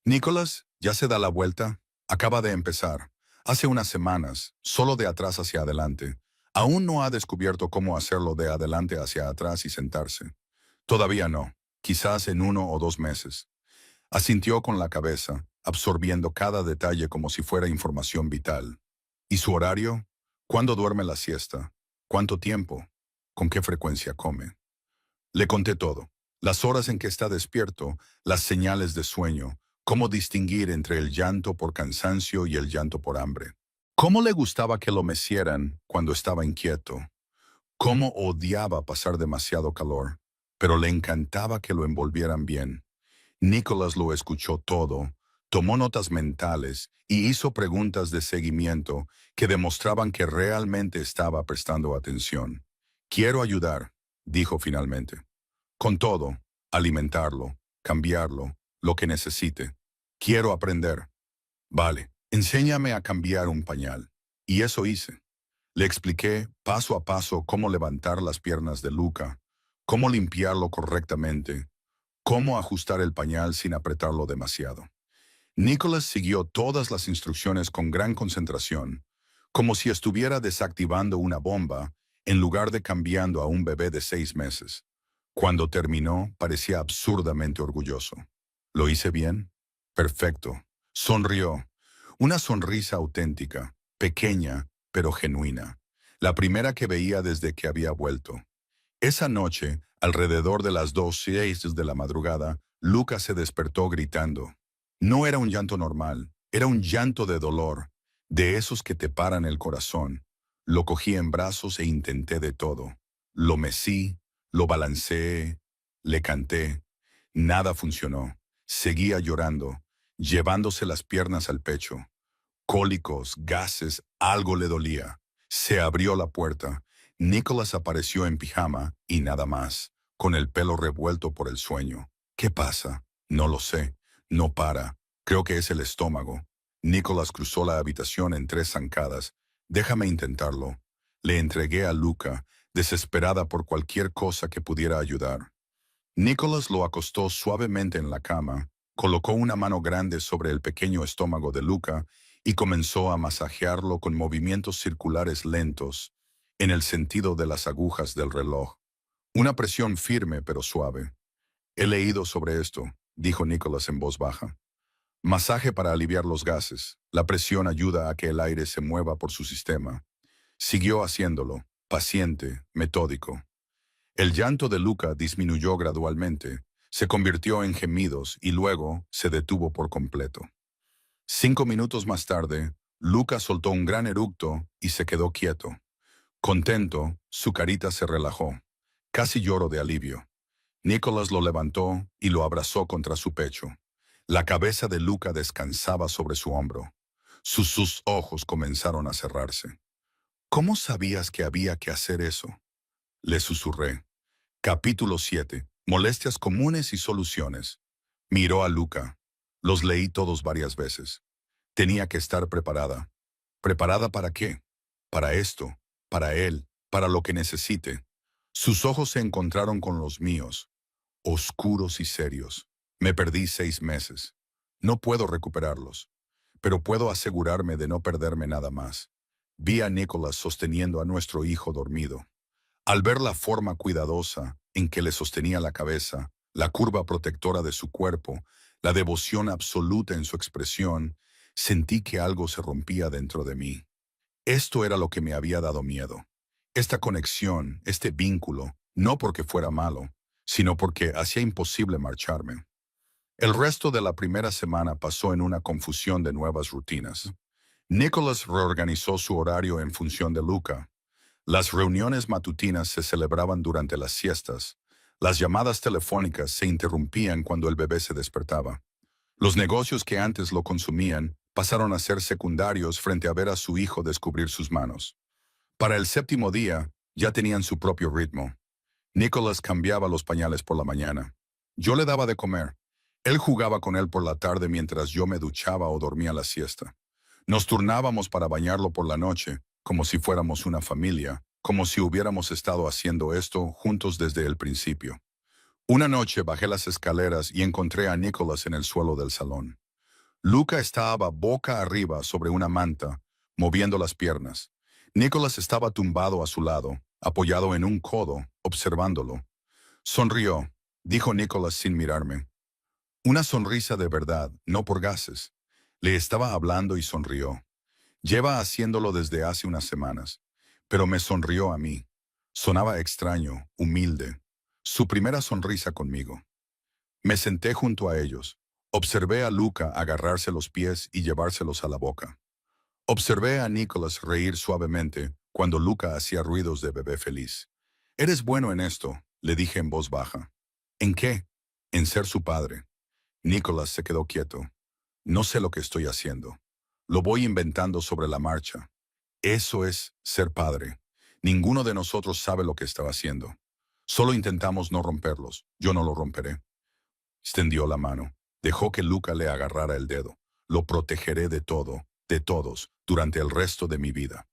«Nicholas, ya se da la vuelta. Acaba de empezar. Hace unas semanas, solo de atrás hacia adelante. Aún no ha descubierto cómo hacerlo de adelante hacia atrás y sentarse. Todavía no. Quizás en 1 o 2 meses». Asintió con la cabeza, absorbiendo cada detalle como si fuera información vital. ¿Y su horario? ¿Cuándo duerme la siesta? ¿Cuánto tiempo? ¿Con qué frecuencia come? Le conté todo. Las horas en que está despierto, las señales de sueño, cómo distinguir entre el llanto por cansancio y el llanto por hambre. Cómo le gustaba que lo mecieran cuando estaba inquieto. Cómo odiaba pasar demasiado calor, pero le encantaba que lo envolvieran bien. Nicholas lo escuchó todo, tomó notas mentales y hizo preguntas de seguimiento que demostraban que realmente estaba prestando atención. Quiero ayudar, dijo finalmente. Con todo, alimentarlo, cambiarlo, lo que necesite. Quiero aprender. Vale, enséñame a cambiar un pañal. Y eso hice. Le expliqué paso a paso cómo levantar las piernas de Luca, cómo limpiarlo correctamente, cómo ajustar el pañal sin apretarlo demasiado. Nicholas siguió todas las instrucciones con gran concentración, como si estuviera desactivando una bomba en lugar de cambiando a un bebé de 6 meses. Cuando terminó, parecía absurdamente orgulloso. ¿Lo hice bien? Perfecto. Sonrió. Una sonrisa auténtica, pequeña, pero genuina. La primera que veía desde que había vuelto. Esa noche, alrededor de las 2:06 de la madrugada, Lucas se despertó gritando. No era un llanto normal, era un llanto de dolor, de esos que te paran el corazón. Lo cogí en brazos e intenté de todo. Lo mecí, lo balanceé, le canté. Nada funcionó. Seguía llorando, llevándose las piernas al pecho. Cólicos, gases, algo le dolía. Se abrió la puerta. Nicholas apareció en pijama y nada más, con el pelo revuelto por el sueño. ¿Qué pasa? No lo sé. No para. Creo que es el estómago. Nicholas cruzó la habitación en 3 zancadas. Déjame intentarlo. Le entregué a Luca, desesperada por cualquier cosa que pudiera ayudar. Nicholas lo acostó suavemente en la cama, colocó una mano grande sobre el pequeño estómago de Luca y comenzó a masajearlo con movimientos circulares lentos, en el sentido de las agujas del reloj. Una presión firme pero suave. He leído sobre esto, dijo Nicholas en voz baja. Masaje para aliviar los gases. La presión ayuda a que el aire se mueva por su sistema. Siguió haciéndolo, paciente, metódico. El llanto de Luca disminuyó gradualmente, se convirtió en gemidos y luego se detuvo por completo. 5 minutos más tarde, Luca soltó un gran eructo y se quedó quieto. Contento, su carita se relajó. Casi lloró de alivio. Nicholas lo levantó y lo abrazó contra su pecho. La cabeza de Luca descansaba sobre su hombro. Sus ojos comenzaron a cerrarse. ¿Cómo sabías que había que hacer eso? Le susurré. Capítulo 7. Molestias comunes y soluciones. Miró a Luca. Los leí todos varias veces. Tenía que estar preparada. ¿Preparada para qué? Para esto, para él, para lo que necesite. Sus ojos se encontraron con los míos, oscuros y serios. Me perdí 6 meses. No puedo recuperarlos, pero puedo asegurarme de no perderme nada más. Vi a Nicholas sosteniendo a nuestro hijo dormido. Al ver la forma cuidadosa en que le sostenía la cabeza, la curva protectora de su cuerpo, la devoción absoluta en su expresión, sentí que algo se rompía dentro de mí. Esto era lo que me había dado miedo. Esta conexión, este vínculo, no porque fuera malo, sino porque hacía imposible marcharme. El resto de la primera semana pasó en una confusión de nuevas rutinas. Nicholas reorganizó su horario en función de Luca. Las reuniones matutinas se celebraban durante las siestas. Las llamadas telefónicas se interrumpían cuando el bebé se despertaba. Los negocios que antes lo consumían pasaron a ser secundarios frente a ver a su hijo descubrir sus manos. Para el séptimo día, ya tenían su propio ritmo. Nicholas cambiaba los pañales por la mañana. Yo le daba de comer. Él jugaba con él por la tarde mientras yo me duchaba o dormía la siesta. Nos turnábamos para bañarlo por la noche, como si fuéramos una familia, como si hubiéramos estado haciendo esto juntos desde el principio. Una noche bajé las escaleras y encontré a Nicholas en el suelo del salón. Luca estaba boca arriba sobre una manta, moviendo las piernas. Nicholas estaba tumbado a su lado, apoyado en un codo, observándolo. Sonrió, dijo Nicholas sin mirarme. Una sonrisa de verdad, no por gases. Le estaba hablando y sonrió. Lleva haciéndolo desde hace unas semanas, pero me sonrió a mí. Sonaba extraño, humilde. Su primera sonrisa conmigo. Me senté junto a ellos. Observé a Luca agarrarse los pies y llevárselos a la boca. Observé a Nicholas reír suavemente cuando Luca hacía ruidos de bebé feliz. «Eres bueno en esto», le dije en voz baja. «¿En qué?» «En ser su padre». Nicholas se quedó quieto. «No sé lo que estoy haciendo. Lo voy inventando sobre la marcha. Eso es ser padre. Ninguno de nosotros sabe lo que estaba haciendo. Solo intentamos no romperlos. Yo no lo romperé». Extendió la mano. Dejó que Luca le agarrara el dedo. «Lo protegeré de todo, de todos, durante el resto de mi vida».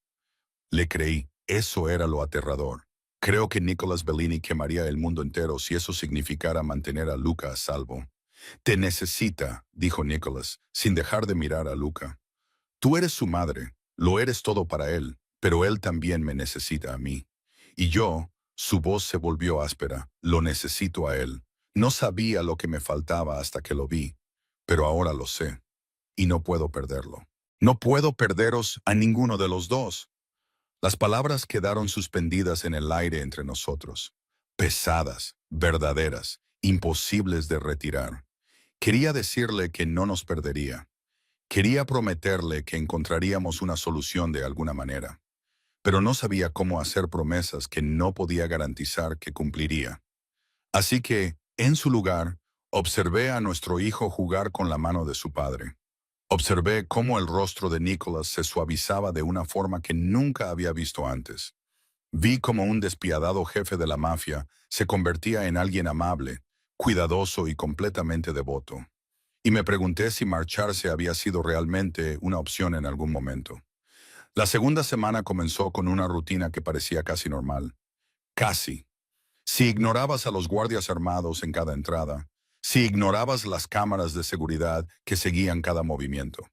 Le creí. Eso era lo aterrador. Creo que Nicholas Bellini quemaría el mundo entero si eso significara mantener a Luca a salvo. «Te necesita», dijo Nicholas, sin dejar de mirar a Luca. «Tú eres su madre, lo eres todo para él, pero él también me necesita a mí. Y yo», su voz se volvió áspera, «lo necesito a él. No sabía lo que me faltaba hasta que lo vi, pero ahora lo sé, y no puedo perderlo. No puedo perderos a ninguno de los dos». Las palabras quedaron suspendidas en el aire entre nosotros, pesadas, verdaderas, imposibles de retirar. Quería decirle que no nos perdería. Quería prometerle que encontraríamos una solución de alguna manera, pero no sabía cómo hacer promesas que no podía garantizar que cumpliría. Así que, en su lugar, observé a nuestro hijo jugar con la mano de su padre. Observé cómo el rostro de Nicholas se suavizaba de una forma que nunca había visto antes. Vi cómo un despiadado jefe de la mafia se convertía en alguien amable, cuidadoso y completamente devoto. Y me pregunté si marcharse había sido realmente una opción en algún momento. La segunda semana comenzó con una rutina que parecía casi normal. Casi. Si ignorabas a los guardias armados en cada entrada, si ignorabas las cámaras de seguridad que seguían cada movimiento,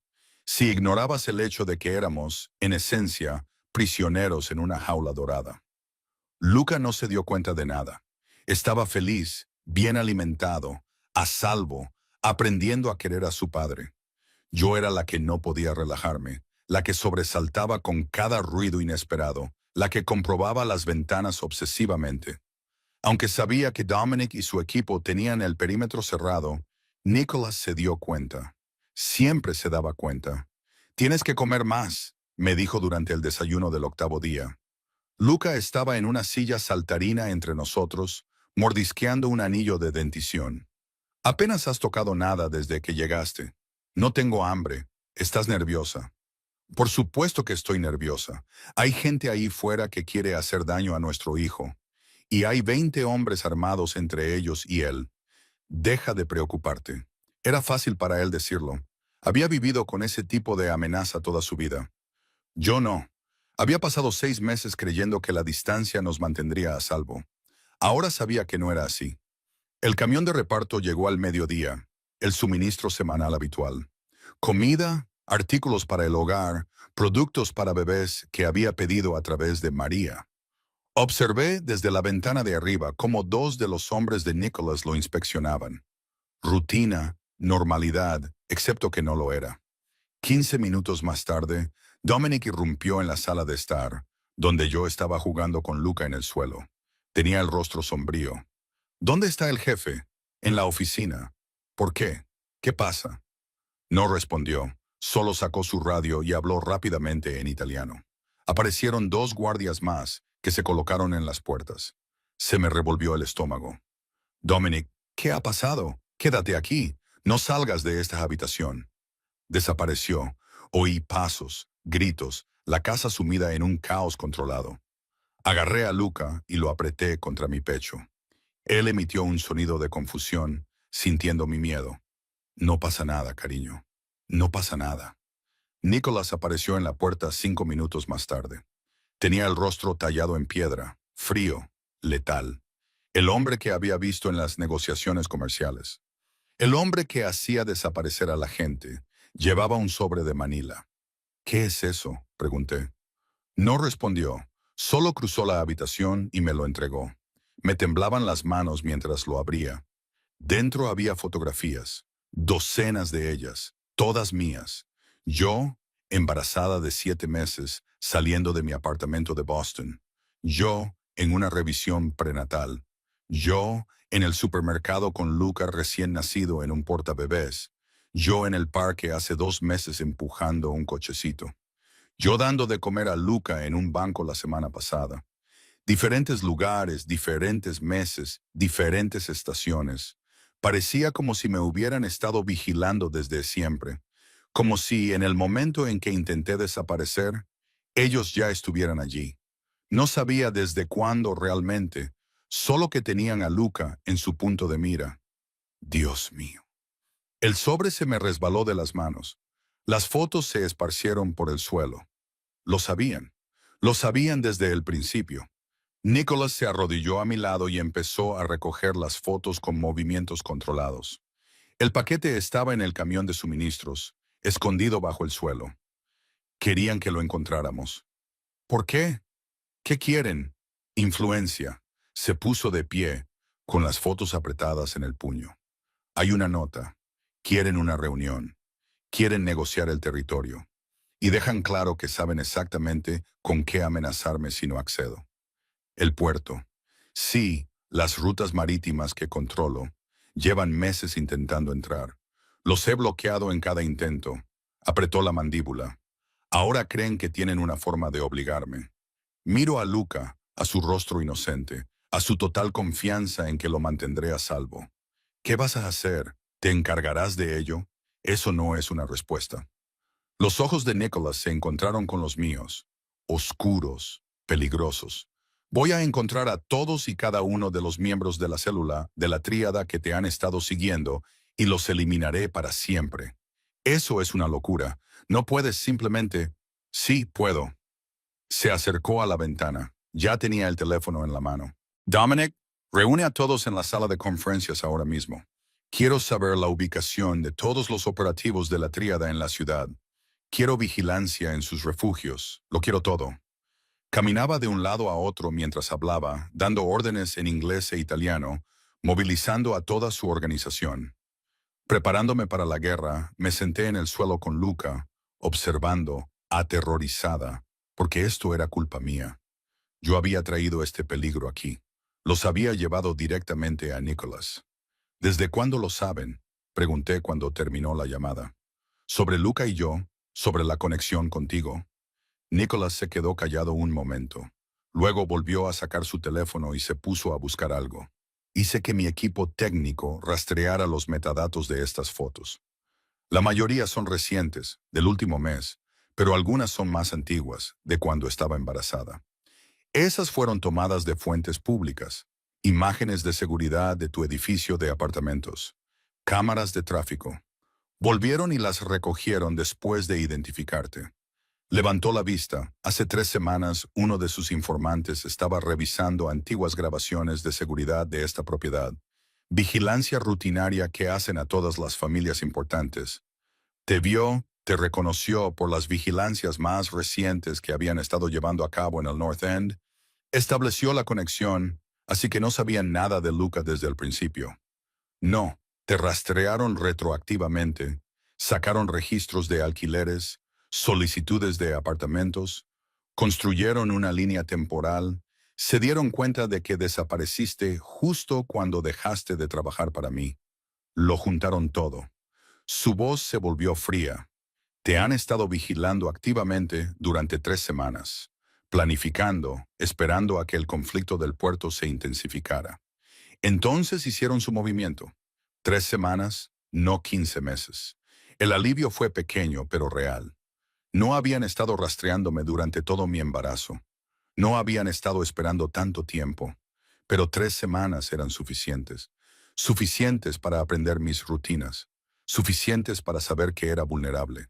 si ignorabas el hecho de que éramos, en esencia, prisioneros en una jaula dorada. Luca no se dio cuenta de nada. Estaba feliz, bien alimentado, a salvo, aprendiendo a querer a su padre. Yo era la que no podía relajarme, la que sobresaltaba con cada ruido inesperado, la que comprobaba las ventanas obsesivamente. Aunque sabía que Dominic y su equipo tenían el perímetro cerrado, Nicholas se dio cuenta. Siempre se daba cuenta. «Tienes que comer más», me dijo durante el desayuno del octavo día. Luca estaba en una silla saltarina entre nosotros, mordisqueando un anillo de dentición. «Apenas has tocado nada desde que llegaste. No tengo hambre. ¿Estás nerviosa?» «Por supuesto que estoy nerviosa. Hay gente ahí fuera que quiere hacer daño a nuestro hijo. Y hay 20 hombres armados entre ellos y él. Deja de preocuparte». Era fácil para él decirlo. Había vivido con ese tipo de amenaza toda su vida. Yo no. Había pasado 6 meses creyendo que la distancia nos mantendría a salvo. Ahora sabía que no era así. El camión de reparto llegó al mediodía, el suministro semanal habitual. Comida, artículos para el hogar, productos para bebés que había pedido a través de María. Observé desde la ventana de arriba cómo 2 de los hombres de Nicholas lo inspeccionaban. Rutina, normalidad, excepto que no lo era. 15 minutos más tarde, Dominic irrumpió en la sala de estar, donde yo estaba jugando con Luca en el suelo. Tenía el rostro sombrío. «¿Dónde está el jefe?» «En la oficina». «¿Por qué? ¿Qué pasa?» No respondió. Solo sacó su radio y habló rápidamente en italiano. Aparecieron 2 guardias más que se colocaron en las puertas. Se me revolvió el estómago. «Dominic, ¿qué ha pasado? Quédate aquí. No salgas de esta habitación». Desapareció. Oí pasos, gritos, la casa sumida en un caos controlado. Agarré a Luca y lo apreté contra mi pecho. Él emitió un sonido de confusión, sintiendo mi miedo. «No pasa nada, cariño. No pasa nada». Nicholas apareció en la puerta 5 minutos más tarde. Tenía el rostro tallado en piedra, frío, letal. El hombre que había visto en las negociaciones comerciales. El hombre que hacía desaparecer a la gente. Llevaba un sobre de Manila. «¿Qué es eso?», pregunté. No respondió. Solo cruzó la habitación y me lo entregó. Me temblaban las manos mientras lo abría. Dentro había fotografías, docenas de ellas, todas mías. Yo, embarazada de 7 meses, saliendo de mi apartamento de Boston. Yo, en una revisión prenatal. Yo, en el supermercado con Luca recién nacido en un portabebés. Yo en el parque hace 2 meses empujando un cochecito. Yo dando de comer a Luca en un banco la semana pasada. Diferentes lugares, diferentes meses, diferentes estaciones. Parecía como si me hubieran estado vigilando desde siempre, como si en el momento en que intenté desaparecer, ellos ya estuvieran allí. No sabía desde cuándo realmente, solo que tenían a Luca en su punto de mira. Dios mío. El sobre se me resbaló de las manos. Las fotos se esparcieron por el suelo. Lo sabían. Lo sabían desde el principio. Nicholas se arrodilló a mi lado y empezó a recoger las fotos con movimientos controlados. El paquete estaba en el camión de suministros, escondido bajo el suelo. Querían que lo encontráramos. ¿Por qué? ¿Qué quieren? Influencia. Se puso de pie, con las fotos apretadas en el puño. Hay una nota. Quieren una reunión. Quieren negociar el territorio. Y dejan claro que saben exactamente con qué amenazarme si no accedo. El puerto. Sí, las rutas marítimas que controlo. Llevan meses intentando entrar. Los he bloqueado en cada intento. Apretó la mandíbula. Ahora creen que tienen una forma de obligarme. Miro a Luca, a su rostro inocente, a su total confianza en que lo mantendré a salvo. ¿Qué vas a hacer? ¿Te encargarás de ello? Eso no es una respuesta. Los ojos de Nicholas se encontraron con los míos, oscuros, peligrosos. Voy a encontrar a todos y cada uno de los miembros de la célula, de la tríada que te han estado siguiendo, y los eliminaré para siempre. Eso es una locura. No puedes simplemente... Sí, puedo. Se acercó a la ventana. Ya tenía el teléfono en la mano. Dominic, reúne a todos en la sala de conferencias ahora mismo. Quiero saber la ubicación de todos los operativos de la tríada en la ciudad. Quiero vigilancia en sus refugios. Lo quiero todo. Caminaba de un lado a otro mientras hablaba, dando órdenes en inglés e italiano, movilizando a toda su organización. Preparándome para la guerra, me senté en el suelo con Luca, observando, aterrorizada, porque esto era culpa mía. Yo había traído este peligro aquí. Los había llevado directamente a Nicholas. ¿Desde cuándo lo saben? Pregunté cuando terminó la llamada. Sobre Luca y yo, sobre la conexión contigo. Nicholas se quedó callado un momento. Luego volvió a sacar su teléfono y se puso a buscar algo. Hice que mi equipo técnico rastreara los metadatos de estas fotos. La mayoría son recientes, del último mes, pero algunas son más antiguas, de cuando estaba embarazada. Esas fueron tomadas de fuentes públicas, imágenes de seguridad de tu edificio de apartamentos, cámaras de tráfico. Volvieron y las recogieron después de identificarte. Levantó la vista. Hace 3 semanas, uno de sus informantes estaba revisando antiguas grabaciones de seguridad de esta propiedad. Vigilancia rutinaria que hacen a todas las familias importantes. Te vio, te reconoció por las vigilancias más recientes que habían estado llevando a cabo en el North End. Estableció la conexión, así que no sabían nada de Luca desde el principio. No, te rastrearon retroactivamente, sacaron registros de alquileres, solicitudes de apartamentos, construyeron una línea temporal, se dieron cuenta de que desapareciste justo cuando dejaste de trabajar para mí. Lo juntaron todo. Su voz se volvió fría. Te han estado vigilando activamente durante 3 semanas, planificando, esperando a que el conflicto del puerto se intensificara. Entonces hicieron su movimiento. 3 semanas, no 15 meses. El alivio fue pequeño, pero real. No habían estado rastreándome durante todo mi embarazo. No habían estado esperando tanto tiempo, pero 3 semanas eran suficientes. Suficientes para aprender mis rutinas. Suficientes para saber que era vulnerable.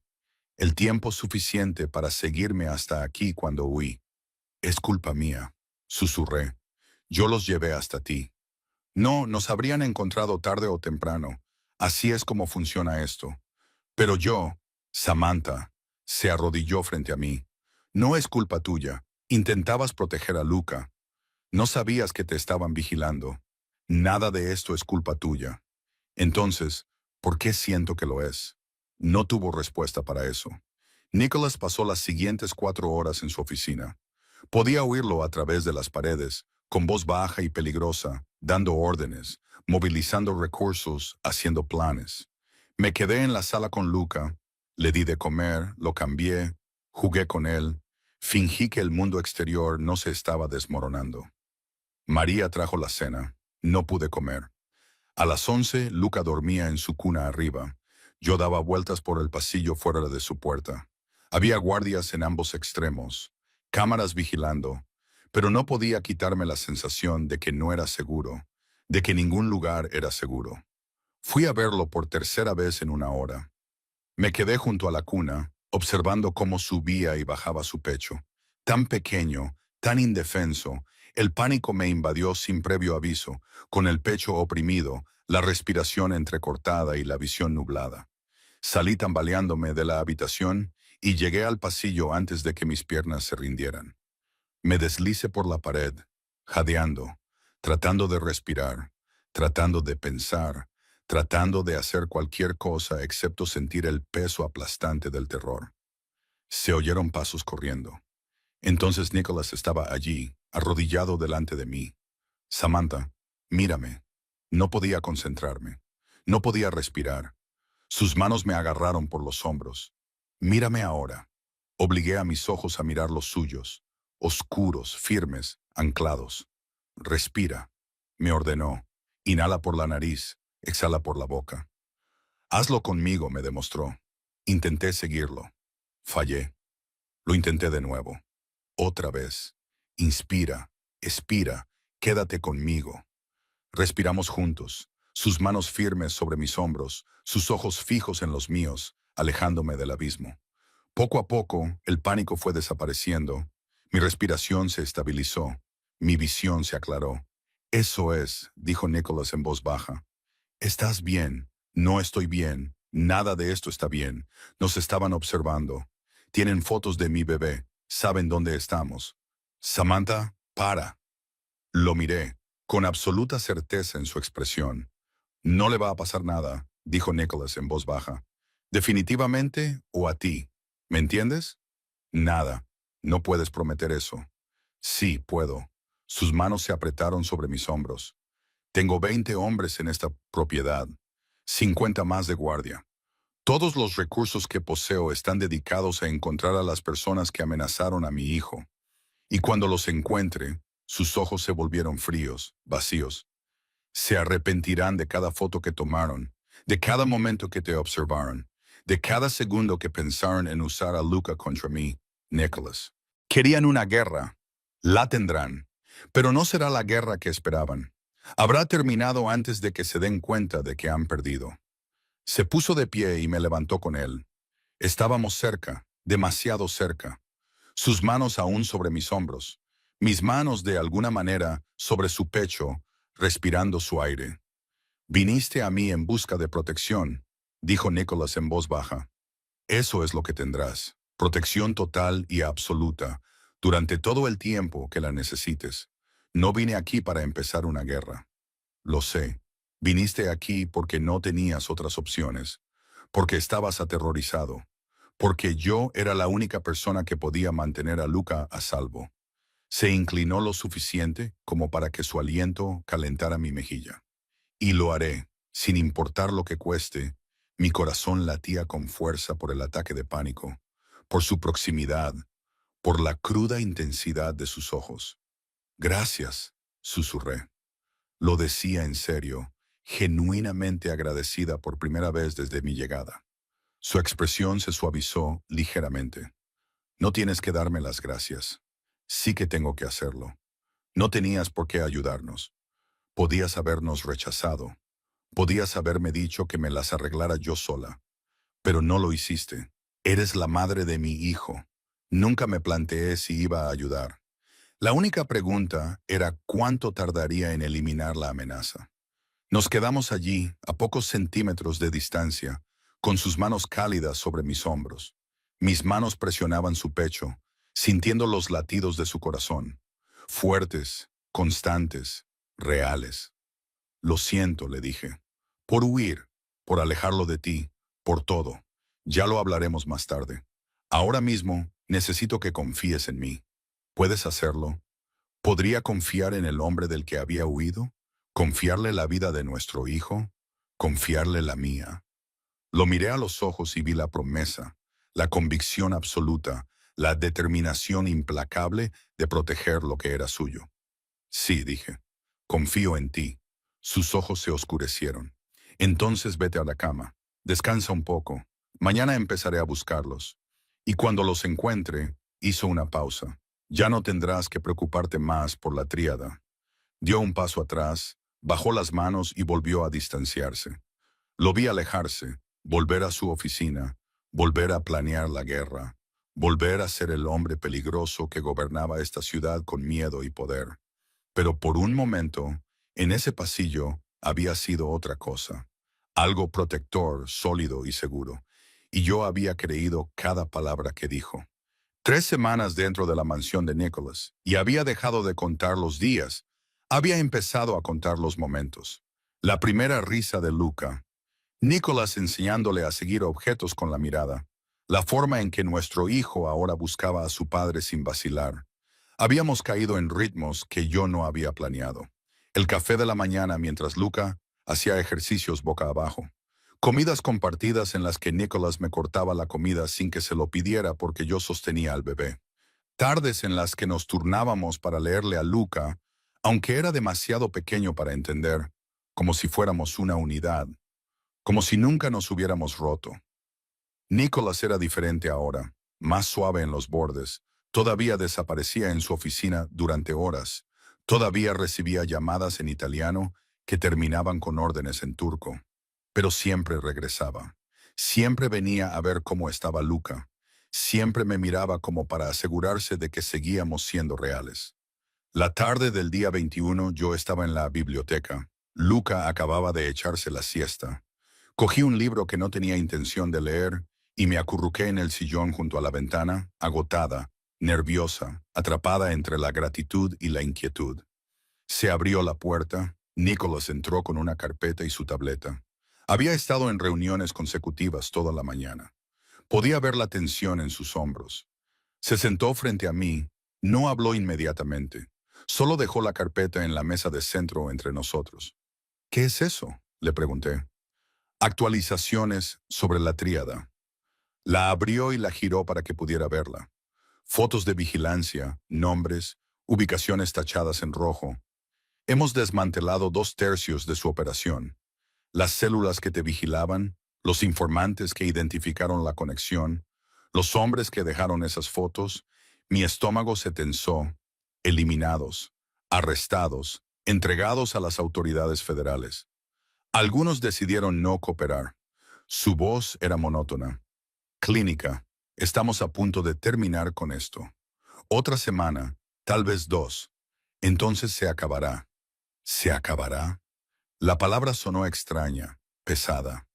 El tiempo suficiente para seguirme hasta aquí cuando huí. Es culpa mía, susurré. Yo los llevé hasta ti. No, nos habrían encontrado tarde o temprano. Así es como funciona esto. Pero yo, Samantha, se arrodilló frente a mí. No es culpa tuya. Intentabas proteger a Luca. No sabías que te estaban vigilando. Nada de esto es culpa tuya. Entonces, ¿por qué siento que lo es? No tuvo respuesta para eso. Nicholas pasó las siguientes 4 horas en su oficina. Podía oírlo a través de las paredes, con voz baja y peligrosa, dando órdenes, movilizando recursos, haciendo planes. Me quedé en la sala con Luca, le di de comer, lo cambié, jugué con él, fingí que el mundo exterior no se estaba desmoronando. María trajo la cena, no pude comer. A las 11, Luca dormía en su cuna arriba. Yo daba vueltas por el pasillo fuera de su puerta. Había guardias en ambos extremos, cámaras vigilando, pero no podía quitarme la sensación de que no era seguro, de que ningún lugar era seguro. Fui a verlo por tercera vez en una hora. Me quedé junto a la cuna, observando cómo subía y bajaba su pecho. Tan pequeño, tan indefenso, el pánico me invadió sin previo aviso, con el pecho oprimido, la respiración entrecortada y la visión nublada. Salí tambaleándome de la habitación y llegué al pasillo antes de que mis piernas se rindieran. Me deslicé por la pared, jadeando, tratando de respirar, tratando de pensar, tratando de hacer cualquier cosa excepto sentir el peso aplastante del terror. Se oyeron pasos corriendo. Entonces Nicholas estaba allí, arrodillado delante de mí. Samantha, mírame. No podía concentrarme. No podía respirar. Sus manos me agarraron por los hombros. Mírame ahora. Obligué a mis ojos a mirar los suyos, oscuros, firmes, anclados. Respira, me ordenó. Inhala por la nariz, exhala por la boca. Hazlo conmigo, me demostró. Intenté seguirlo. Fallé. Lo intenté de nuevo. Otra vez. Inspira, expira, quédate conmigo. Respiramos juntos, sus manos firmes sobre mis hombros, sus ojos fijos en los míos, alejándome del abismo. Poco a poco, el pánico fue desapareciendo. Mi respiración se estabilizó. Mi visión se aclaró. Eso es, dijo Nicholas en voz baja. Estás bien. No estoy bien. Nada de esto está bien. Nos estaban observando. Tienen fotos de mi bebé. Saben dónde estamos. Samantha, para. Lo miré, con absoluta certeza en su expresión. No le va a pasar nada, dijo Nicholas en voz baja. Definitivamente o a ti. ¿Me entiendes? Nada. No puedes prometer eso. Sí, puedo. Sus manos se apretaron sobre mis hombros. Tengo 20 hombres en esta propiedad, 50 más de guardia. Todos los recursos que poseo están dedicados a encontrar a las personas que amenazaron a mi hijo. Y cuando los encuentre, sus ojos se volvieron fríos, vacíos. Se arrepentirán de cada foto que tomaron, de cada momento que te observaron, de cada segundo que pensaron en usar a Luca contra mí, Nicholas. Querían una guerra. La tendrán. Pero no será la guerra que esperaban. Habrá terminado antes de que se den cuenta de que han perdido. Se puso de pie y me levantó con él. Estábamos cerca, demasiado cerca. Sus manos aún sobre mis hombros, mis manos de alguna manera sobre su pecho, respirando su aire. Viniste a mí en busca de protección, dijo Nicholas en voz baja. Eso es lo que tendrás, protección total y absoluta, durante todo el tiempo que la necesites. No vine aquí para empezar una guerra. Lo sé. Viniste aquí porque no tenías otras opciones, porque estabas aterrorizado, porque yo era la única persona que podía mantener a Luca a salvo. Se inclinó lo suficiente como para que su aliento calentara mi mejilla. Y lo haré, sin importar lo que cueste. Mi corazón latía con fuerza por el ataque de pánico, por su proximidad, por la cruda intensidad de sus ojos. Gracias, susurré. Lo decía en serio, genuinamente agradecida por primera vez desde mi llegada. Su expresión se suavizó ligeramente. No tienes que darme las gracias. Sí que tengo que hacerlo. No tenías por qué ayudarnos. Podías habernos rechazado. Podías haberme dicho que me las arreglara yo sola. Pero no lo hiciste. Eres la madre de mi hijo. Nunca me planteé si iba a ayudar. La única pregunta era cuánto tardaría en eliminar la amenaza. Nos quedamos allí, a pocos centímetros de distancia, con sus manos cálidas sobre mis hombros. Mis manos presionaban su pecho, sintiendo los latidos de su corazón, fuertes, constantes, reales. Lo siento, le dije. Por huir, por alejarlo de ti, por todo. Ya lo hablaremos más tarde. Ahora mismo necesito que confíes en mí. ¿Puedes hacerlo? ¿Podría confiar en el hombre del que había huido? ¿Confiarle la vida de nuestro hijo? ¿Confiarle la mía? Lo miré a los ojos y vi la promesa, la convicción absoluta, la determinación implacable de proteger lo que era suyo. Sí, dije, confío en ti. Sus ojos se oscurecieron. Entonces vete a la cama. Descansa un poco. Mañana empezaré a buscarlos. Y cuando los encuentre, hizo una pausa. Ya no tendrás que preocuparte más por la tríada. Dio un paso atrás, bajó las manos y volvió a distanciarse. Lo vi alejarse, volver a su oficina, volver a planear la guerra, volver a ser el hombre peligroso que gobernaba esta ciudad con miedo y poder. Pero por un momento, en ese pasillo, había sido otra cosa. Algo protector, sólido y seguro. Y yo había creído cada palabra que dijo. 3 semanas dentro de la mansión de Nicholas, y había dejado de contar los días. Había empezado a contar los momentos. La primera risa de Luca. Nicholas enseñándole a seguir objetos con la mirada. La forma en que nuestro hijo ahora buscaba a su padre sin vacilar. Habíamos caído en ritmos que yo no había planeado. El café de la mañana mientras Luca hacía ejercicios boca abajo. Comidas compartidas en las que Nicholas me cortaba la comida sin que se lo pidiera porque yo sostenía al bebé. Tardes en las que nos turnábamos para leerle a Luca, aunque era demasiado pequeño para entender, como si fuéramos una unidad, como si nunca nos hubiéramos roto. Nicholas era diferente ahora, más suave en los bordes. Todavía desaparecía en su oficina durante horas. Todavía recibía llamadas en italiano que terminaban con órdenes en turco. Pero siempre regresaba. Siempre venía a ver cómo estaba Luca. Siempre me miraba como para asegurarse de que seguíamos siendo reales. La tarde del día 21 yo estaba en la biblioteca. Luca acababa de echarse la siesta. Cogí un libro que no tenía intención de leer y me acurruqué en el sillón junto a la ventana, agotada, nerviosa, atrapada entre la gratitud y la inquietud. Se abrió la puerta, Nicholas entró con una carpeta y su tableta. Había estado en reuniones consecutivas toda la mañana. Podía ver la tensión en sus hombros. Se sentó frente a mí, no habló inmediatamente. Solo dejó la carpeta en la mesa de centro entre nosotros. ¿Qué es eso?, le pregunté. Actualizaciones sobre la tríada. La abrió y la giró para que pudiera verla. Fotos de vigilancia, nombres, ubicaciones tachadas en rojo. Hemos desmantelado 2/3 de su operación. Las células que te vigilaban, los informantes que identificaron la conexión, los hombres que dejaron esas fotos, mi estómago se tensó, eliminados, arrestados, entregados a las autoridades federales. Algunos decidieron no cooperar. Su voz era monótona. Clínica, estamos a punto de terminar con esto. Otra semana, tal vez 2. Entonces se acabará. ¿Se acabará? La palabra sonó extraña, pesada.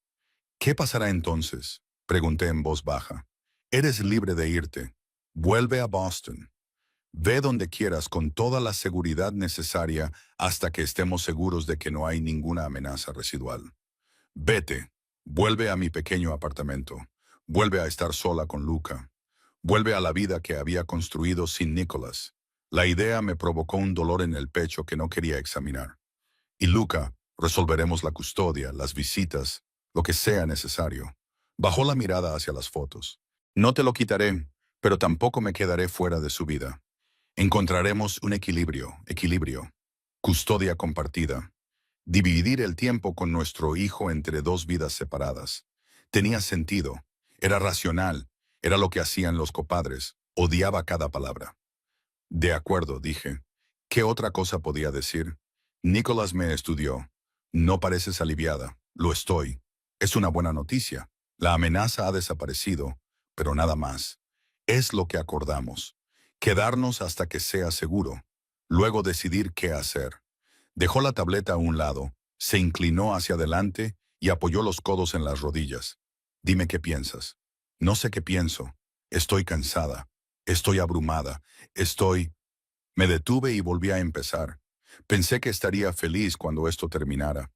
¿Qué pasará entonces?, pregunté en voz baja. Eres libre de irte. Vuelve a Boston. Ve donde quieras con toda la seguridad necesaria hasta que estemos seguros de que no hay ninguna amenaza residual. Vete. Vuelve a mi pequeño apartamento. Vuelve a estar sola con Luca. Vuelve a la vida que había construido sin Nicholas. La idea me provocó un dolor en el pecho que no quería examinar. Y Luca, resolveremos la custodia, las visitas, lo que sea necesario. Bajó la mirada hacia las fotos. No te lo quitaré, pero tampoco me quedaré fuera de su vida. Encontraremos un equilibrio. Custodia compartida. Dividir el tiempo con nuestro hijo entre 2 vidas separadas. Tenía sentido. Era racional. Era lo que hacían los copadres. Odiaba cada palabra. De acuerdo, dije. ¿Qué otra cosa podía decir? Nicholas me estudió. No pareces aliviada. Lo estoy. Es una buena noticia. La amenaza ha desaparecido, pero nada más. Es lo que acordamos. Quedarnos hasta que sea seguro. Luego decidir qué hacer. Dejó la tableta a un lado, se inclinó hacia adelante y apoyó los codos en las rodillas. Dime qué piensas. No sé qué pienso. Estoy cansada. Estoy abrumada. Me detuve y volví a empezar. Pensé que estaría feliz cuando esto terminara.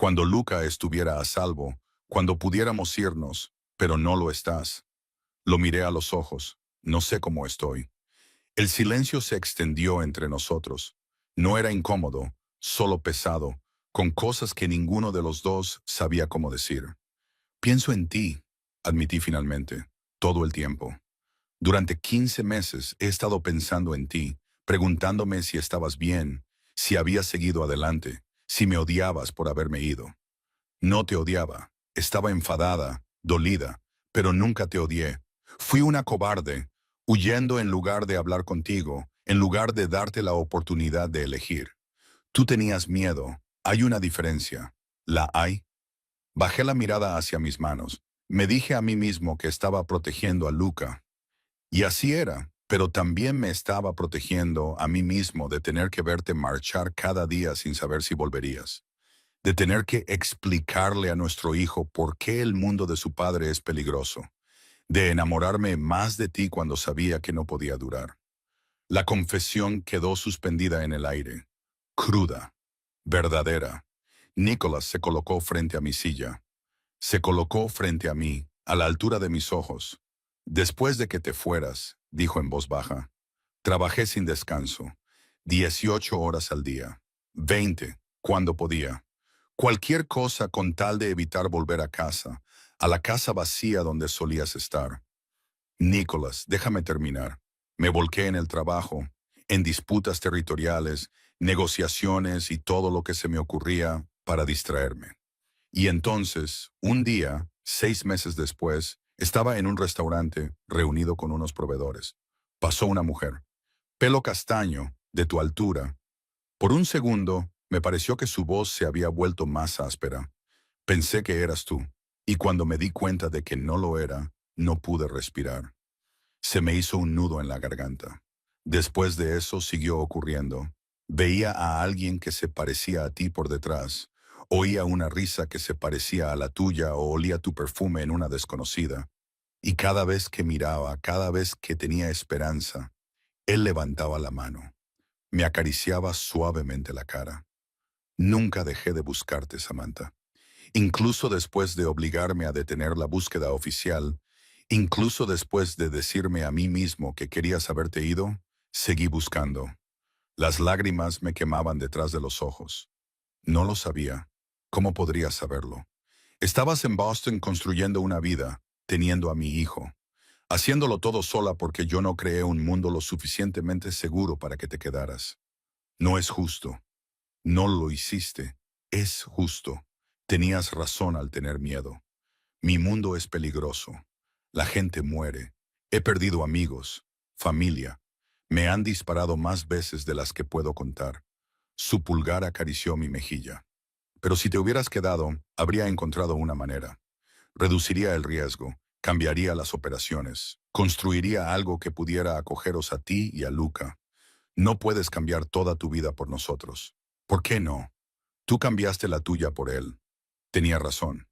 Cuando Luca estuviera a salvo, cuando pudiéramos irnos, pero no lo estás. Lo miré a los ojos. No sé cómo estoy. El silencio se extendió entre nosotros. No era incómodo, solo pesado, con cosas que ninguno de los dos sabía cómo decir. Pienso en ti, admití finalmente, todo el tiempo. Durante 15 meses he estado pensando en ti, preguntándome si estabas bien, si habías seguido adelante, si me odiabas por haberme ido. No te odiaba, estaba enfadada, dolida, pero nunca te odié. Fui una cobarde, huyendo en lugar de hablar contigo, en lugar de darte la oportunidad de elegir. Tú tenías miedo. Hay una diferencia. ¿La hay? Bajé la mirada hacia mis manos. Me dije a mí mismo que estaba protegiendo a Luca. Y así era, pero también me estaba protegiendo a mí mismo de tener que verte marchar cada día sin saber si volverías. De tener que explicarle a nuestro hijo por qué el mundo de su padre es peligroso. De enamorarme más de ti cuando sabía que no podía durar. La confesión quedó suspendida en el aire. Cruda. Verdadera. Nicholas se colocó frente a mi silla. Se colocó frente a mí, a la altura de mis ojos. Después de que te fueras, dijo en voz baja, trabajé sin descanso, 18 horas al día, 20, cuando podía. Cualquier cosa con tal de evitar volver a la casa vacía donde solías estar. Nicholas, déjame terminar. Me volqué en el trabajo, en disputas territoriales, negociaciones y todo lo que se me ocurría para distraerme. Y entonces, un día, 6 meses después, estaba en un restaurante reunido con unos proveedores. Pasó una mujer, pelo castaño, de tu altura. Por un segundo, me pareció que su voz se había vuelto más áspera. Pensé que eras tú, y cuando me di cuenta de que no lo era, no pude respirar. Se me hizo un nudo en la garganta. Después de eso siguió ocurriendo. Veía a alguien que se parecía a ti por detrás. Oía una risa que se parecía a la tuya o olía tu perfume en una desconocida. Y cada vez que miraba, cada vez que tenía esperanza, él levantaba la mano. Me acariciaba suavemente la cara. Nunca dejé de buscarte, Samantha. Incluso después de obligarme a detener la búsqueda oficial, incluso después de decirme a mí mismo que querías haberte ido, seguí buscando. Las lágrimas me quemaban detrás de los ojos. No lo sabía. ¿Cómo podría saberlo? Estabas en Boston construyendo una vida, teniendo a mi hijo, haciéndolo todo sola porque yo no creé un mundo lo suficientemente seguro para que te quedaras. No es justo. No lo hiciste. Es justo. Tenías razón al tener miedo. Mi mundo es peligroso. La gente muere. He perdido amigos, familia. Me han disparado más veces de las que puedo contar. Su pulgar acarició mi mejilla. Pero si te hubieras quedado, habría encontrado una manera. Reduciría el riesgo, cambiaría las operaciones, construiría algo que pudiera acogeros a ti y a Luca. No puedes cambiar toda tu vida por nosotros. ¿Por qué no? Tú cambiaste la tuya por él. Tenía razón.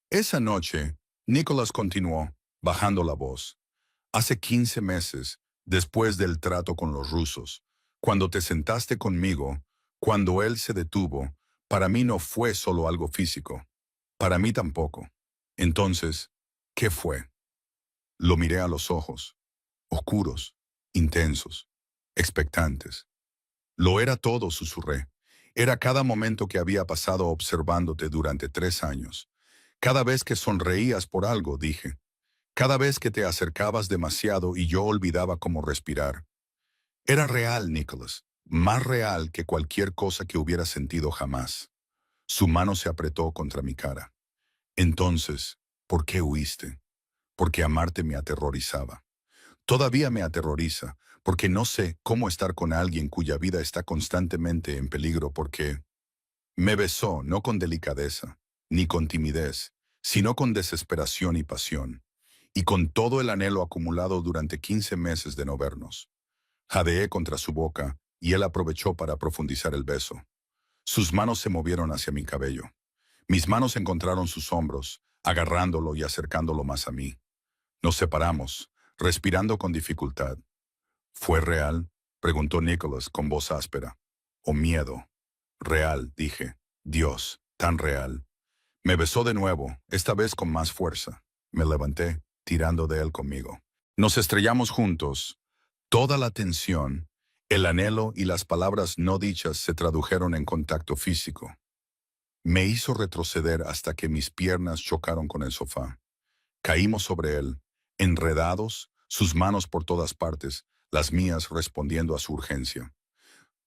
Esa noche, Nicholas continuó, bajando la voz. Hace 15 meses, después del trato con los rusos, cuando te sentaste conmigo, cuando él se detuvo, para mí no fue solo algo físico. Para mí tampoco. Entonces, ¿qué fue? Lo miré a los ojos, oscuros, intensos, expectantes. Lo era todo, susurré. Era cada momento que había pasado observándote durante 3 años. Cada vez que sonreías por algo, dije. Cada vez que te acercabas demasiado y yo olvidaba cómo respirar. Era real, Nicholas. Más real que cualquier cosa que hubiera sentido jamás. Su mano se apretó contra mi cara. Entonces, ¿por qué huiste? Porque amarte me aterrorizaba. Todavía me aterroriza, porque no sé cómo estar con alguien cuya vida está constantemente en peligro porque me besó no con delicadeza, ni con timidez, sino con desesperación y pasión, y con todo el anhelo acumulado durante 15 meses de no vernos. Jadeé contra su boca, y él aprovechó para profundizar el beso. Sus manos se movieron hacia mi cabello. Mis manos encontraron sus hombros, agarrándolo y acercándolo más a mí. Nos separamos, respirando con dificultad. ¿Fue real?, preguntó Nicholas con voz áspera. ¿O miedo? Real, dije. Dios, tan real. Me besó de nuevo, esta vez con más fuerza. Me levanté, tirando de él conmigo. Nos estrellamos juntos. Toda la tensión, el anhelo y las palabras no dichas se tradujeron en contacto físico. Me hizo retroceder hasta que mis piernas chocaron con el sofá. Caímos sobre él, enredados, sus manos por todas partes, las mías respondiendo a su urgencia.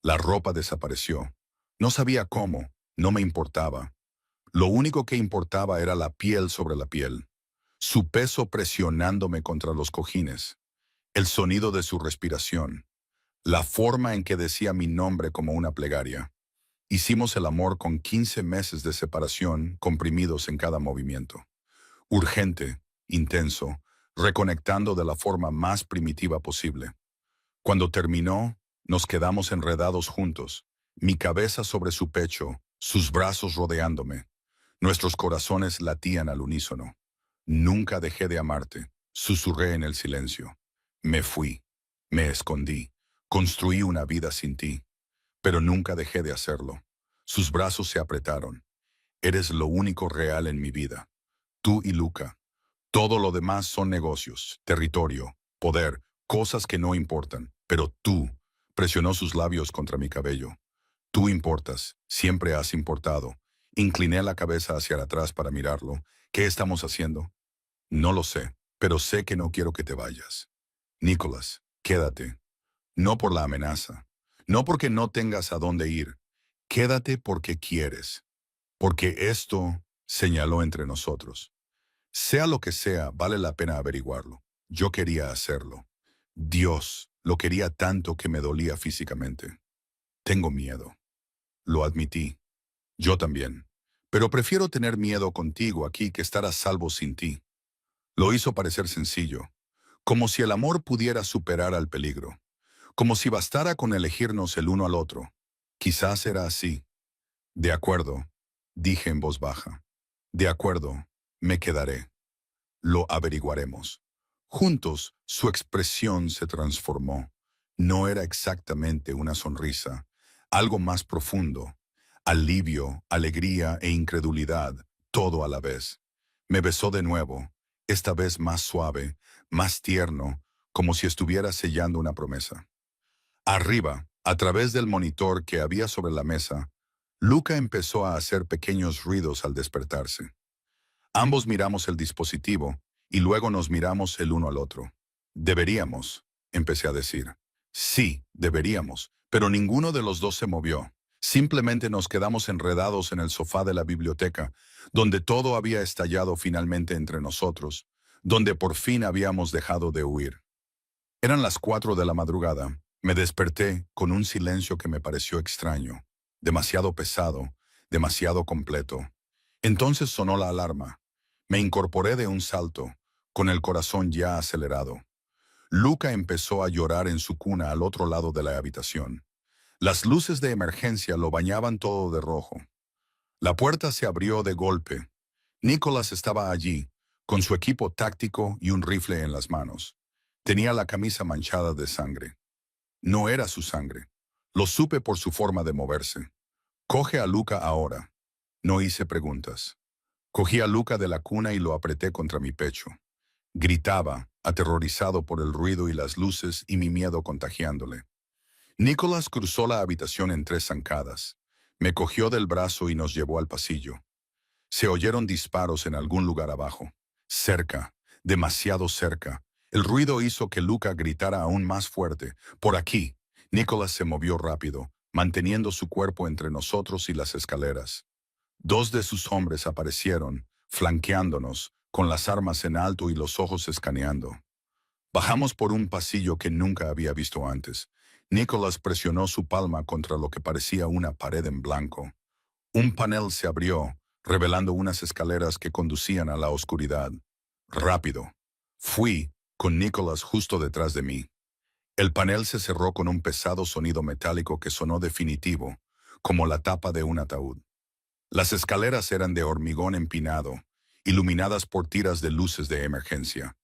La ropa desapareció. No sabía cómo, no me importaba. Lo único que importaba era la piel sobre la piel, su peso presionándome contra los cojines, el sonido de su respiración, la forma en que decía mi nombre como una plegaria. Hicimos el amor con 15 meses de separación comprimidos en cada movimiento. Urgente, intenso, reconectando de la forma más primitiva posible. Cuando terminó, nos quedamos enredados juntos, mi cabeza sobre su pecho, sus brazos rodeándome. Nuestros corazones latían al unísono. Nunca dejé de amarte, susurré en el silencio. Me fui, me escondí, construí una vida sin ti, pero nunca dejé de hacerlo. Sus brazos se apretaron. Eres lo único real en mi vida. Tú y Luca. Todo lo demás son negocios, territorio, poder, cosas que no importan. Pero tú, presionó sus labios contra mi cabello. Tú importas, siempre has importado. Incliné la cabeza hacia atrás para mirarlo. ¿Qué estamos haciendo? No lo sé, pero sé que no quiero que te vayas. Nicholas, quédate. No por la amenaza. No porque no tengas a dónde ir. Quédate porque quieres. Porque esto señaló entre nosotros. Sea lo que sea, vale la pena averiguarlo. Yo quería hacerlo. Dios, lo quería tanto que me dolía físicamente. Tengo miedo. Lo admití. Yo también. Pero prefiero tener miedo contigo aquí que estar a salvo sin ti. Lo hizo parecer sencillo. Como si el amor pudiera superar al peligro. Como si bastara con elegirnos el uno al otro. Quizás era así. De acuerdo, dije en voz baja. De acuerdo, me quedaré. Lo averiguaremos. Juntos, su expresión se transformó. No era exactamente una sonrisa, algo más profundo. Alivio, alegría e incredulidad, todo a la vez. Me besó de nuevo, esta vez más suave, más tierno, como si estuviera sellando una promesa. Arriba, a través del monitor que había sobre la mesa, Luca empezó a hacer pequeños ruidos al despertarse. Ambos miramos el dispositivo y luego nos miramos el uno al otro. Deberíamos, empecé a decir. Sí, deberíamos, pero ninguno de los dos se movió. Simplemente nos quedamos enredados en el sofá de la biblioteca, donde todo había estallado finalmente entre nosotros, donde por fin habíamos dejado de huir. Eran las 4 de la madrugada. Me desperté con un silencio que me pareció extraño, demasiado pesado, demasiado completo. Entonces sonó la alarma. Me incorporé de un salto, con el corazón ya acelerado. Luca empezó a llorar en su cuna al otro lado de la habitación. Las luces de emergencia lo bañaban todo de rojo. La puerta se abrió de golpe. Nicholas estaba allí, con su equipo táctico y un rifle en las manos. Tenía la camisa manchada de sangre. No era su sangre. Lo supe por su forma de moverse. Coge a Luca ahora. No hice preguntas. Cogí a Luca de la cuna y lo apreté contra mi pecho. Gritaba, aterrorizado por el ruido y las luces y mi miedo contagiándole. Nicholas cruzó la habitación en 3 zancadas. Me cogió del brazo y nos llevó al pasillo. Se oyeron disparos en algún lugar abajo. Cerca, demasiado cerca. El ruido hizo que Luca gritara aún más fuerte. ¡Por aquí! Nicholas se movió rápido, manteniendo su cuerpo entre nosotros y las escaleras. 2 de sus hombres aparecieron, flanqueándonos, con las armas en alto y los ojos escaneando. Bajamos por un pasillo que nunca había visto antes. Nicholas presionó su palma contra lo que parecía una pared en blanco. Un panel se abrió, revelando unas escaleras que conducían a la oscuridad. Rápido. Fui, con Nicholas justo detrás de mí. El panel se cerró con un pesado sonido metálico que sonó definitivo, como la tapa de un ataúd. Las escaleras eran de hormigón empinado, iluminadas por tiras de luces de emergencia.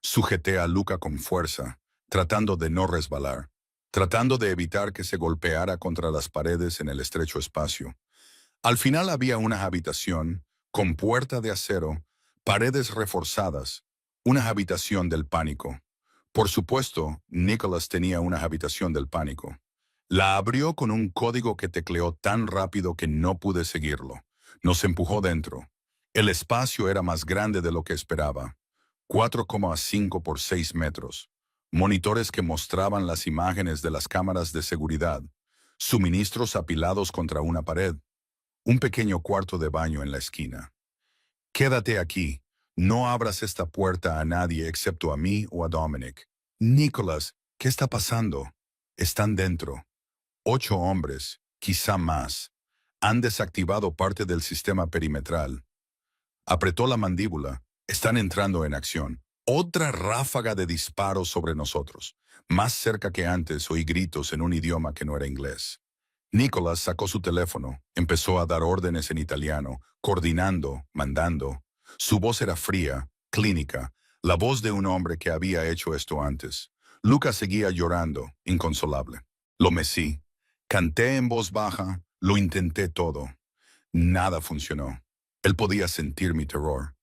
Sujeté a Luca con fuerza, tratando de no resbalar, tratando de evitar que se golpeara contra las paredes en el estrecho espacio. Al final había una habitación con puerta de acero, paredes reforzadas, una habitación del pánico. Por supuesto, Nicholas tenía una habitación del pánico. La abrió con un código que tecleó tan rápido que no pude seguirlo. Nos empujó dentro. El espacio era más grande de lo que esperaba. 4,5 por 6 metros. Monitores que mostraban las imágenes de las cámaras de seguridad. Suministros apilados contra una pared. Un pequeño cuarto de baño en la esquina. Quédate aquí. No abras esta puerta a nadie excepto a mí o a Dominic. Nicholas, ¿qué está pasando? Están dentro. 8 hombres, quizá más. Han desactivado parte del sistema perimetral. Apretó la mandíbula. Están entrando en acción. Otra ráfaga de disparos sobre nosotros. Más cerca que antes oí gritos en un idioma que no era inglés. Nicholas sacó su teléfono, empezó a dar órdenes en italiano, coordinando, mandando. Su voz era fría, clínica, la voz de un hombre que había hecho esto antes. Luca seguía llorando, inconsolable. Lo mecí. Canté en voz baja, lo intenté todo. Nada funcionó. Él podía sentir mi terror.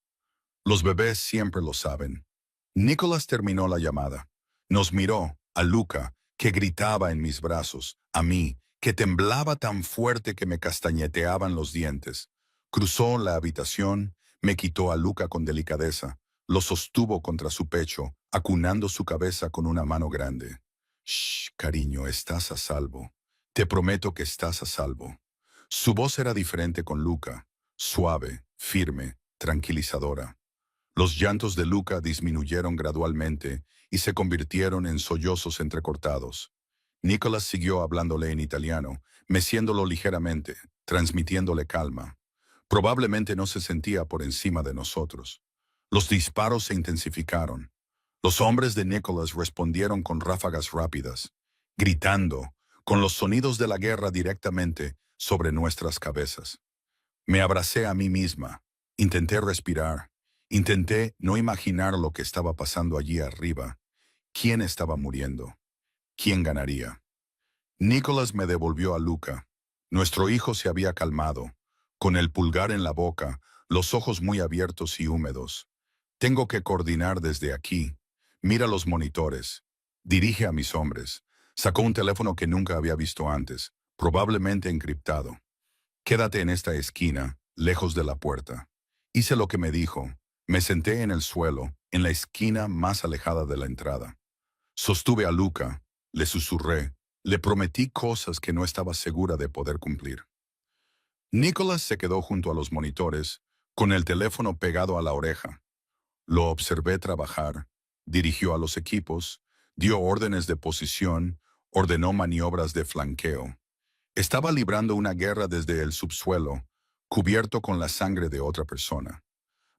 Los bebés siempre lo saben. Nicholas terminó la llamada. Nos miró, a Luca, que gritaba en mis brazos, a mí, que temblaba tan fuerte que me castañeteaban los dientes. Cruzó la habitación, me quitó a Luca con delicadeza, lo sostuvo contra su pecho, acunando su cabeza con una mano grande. Shh, cariño, estás a salvo. Te prometo que estás a salvo. Su voz era diferente con Luca, suave, firme, tranquilizadora. Los llantos de Luca disminuyeron gradualmente y se convirtieron en sollozos entrecortados. Nicholas siguió hablándole en italiano, meciéndolo ligeramente, transmitiéndole calma. Probablemente no se sentía por encima de nosotros. Los disparos se intensificaron. Los hombres de Nicholas respondieron con ráfagas rápidas, gritando, con los sonidos de la guerra directamente sobre nuestras cabezas. Me abracé a mí misma, intenté respirar, intenté no imaginar lo que estaba pasando allí arriba. ¿Quién estaba muriendo? ¿Quién ganaría? Nicholas me devolvió a Luca. Nuestro hijo se había calmado, con el pulgar en la boca, los ojos muy abiertos y húmedos. Tengo que coordinar desde aquí. Mira los monitores. Dirige a mis hombres. Sacó un teléfono que nunca había visto antes, probablemente encriptado. Quédate en esta esquina, lejos de la puerta. Hice lo que me dijo. Me senté en el suelo, en la esquina más alejada de la entrada. Sostuve a Luca, le susurré, le prometí cosas que no estaba segura de poder cumplir. Nicholas se quedó junto a los monitores, con el teléfono pegado a la oreja. Lo observé trabajar, dirigió a los equipos, dio órdenes de posición, ordenó maniobras de flanqueo. Estaba librando una guerra desde el subsuelo, cubierto con la sangre de otra persona.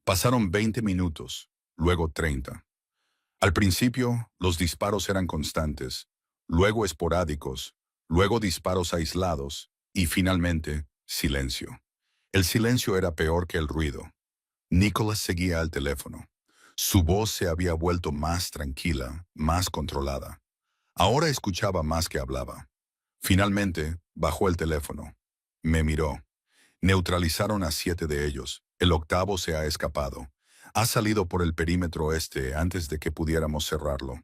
Pasaron 20 minutos, luego 30. Al principio, los disparos eran constantes, luego esporádicos, luego disparos aislados y finalmente, silencio. El silencio era peor que el ruido. Nicholas seguía al teléfono. Su voz se había vuelto más tranquila, más controlada. Ahora escuchaba más que hablaba. Finalmente, bajó el teléfono. Me miró. Neutralizaron a 7 de ellos. El octavo se ha escapado. Ha salido por el perímetro este antes de que pudiéramos cerrarlo.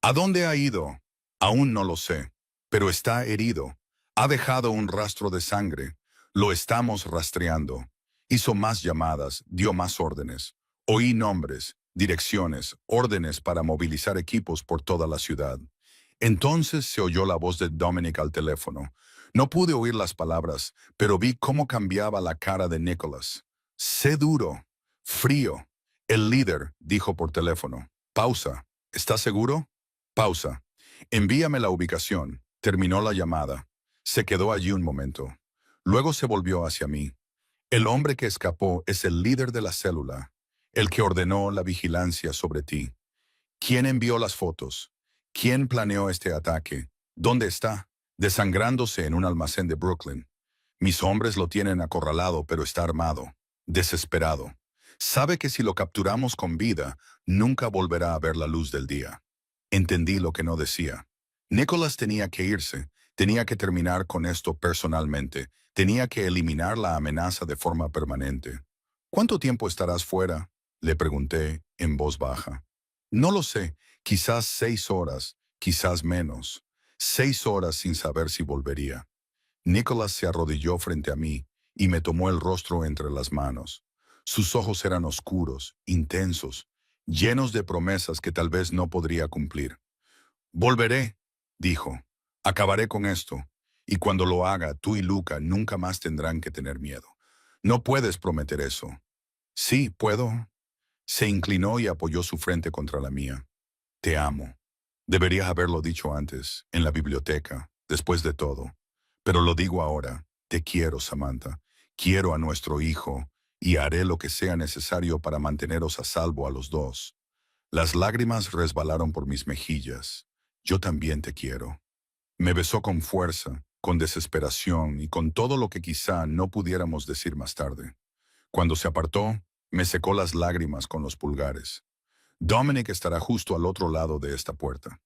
¿A dónde ha ido? Aún no lo sé, pero está herido. Ha dejado un rastro de sangre. Lo estamos rastreando. Hizo más llamadas, dio más órdenes. Oí nombres, direcciones, órdenes para movilizar equipos por toda la ciudad. Entonces se oyó la voz de Dominic al teléfono. No pude oír las palabras, pero vi cómo cambiaba la cara de Nicholas. Sé duro, frío. El líder dijo por teléfono. Pausa. ¿Estás seguro? Pausa. Envíame la ubicación. Terminó la llamada. Se quedó allí un momento. Luego se volvió hacia mí. El hombre que escapó es el líder de la célula, el que ordenó la vigilancia sobre ti. ¿Quién envió las fotos? ¿Quién planeó este ataque? ¿Dónde está? Desangrándose en un almacén de Brooklyn. Mis hombres lo tienen acorralado, pero está armado, desesperado. Sabe que si lo capturamos con vida, nunca volverá a ver la luz del día. Entendí lo que no decía. Nicholas tenía que irse, tenía que terminar con esto personalmente, Tenía que eliminar la amenaza de forma permanente. ¿Cuánto tiempo estarás fuera?, le pregunté en voz baja. No lo sé, quizás 6 horas, quizás menos. 6 horas sin saber si volvería. Nicholas se arrodilló frente a mí y me tomó el rostro entre las manos. Sus ojos eran oscuros, intensos, llenos de promesas que tal vez no podría cumplir. Volveré, dijo. Acabaré con esto. Y cuando lo haga, tú y Luca nunca más tendrán que tener miedo. No puedes prometer eso. Sí, puedo. Se inclinó y apoyó su frente contra la mía. Te amo. Deberías haberlo dicho antes, en la biblioteca, después de todo. Pero lo digo ahora. Te quiero, Samantha. Quiero a nuestro hijo, y haré lo que sea necesario para manteneros a salvo a los dos. Las lágrimas resbalaron por mis mejillas. Yo también te quiero. Me besó con fuerza, con desesperación y con todo lo que quizá no pudiéramos decir más tarde. Cuando se apartó, me secó las lágrimas con los pulgares. Dominic estará justo al otro lado de esta puerta.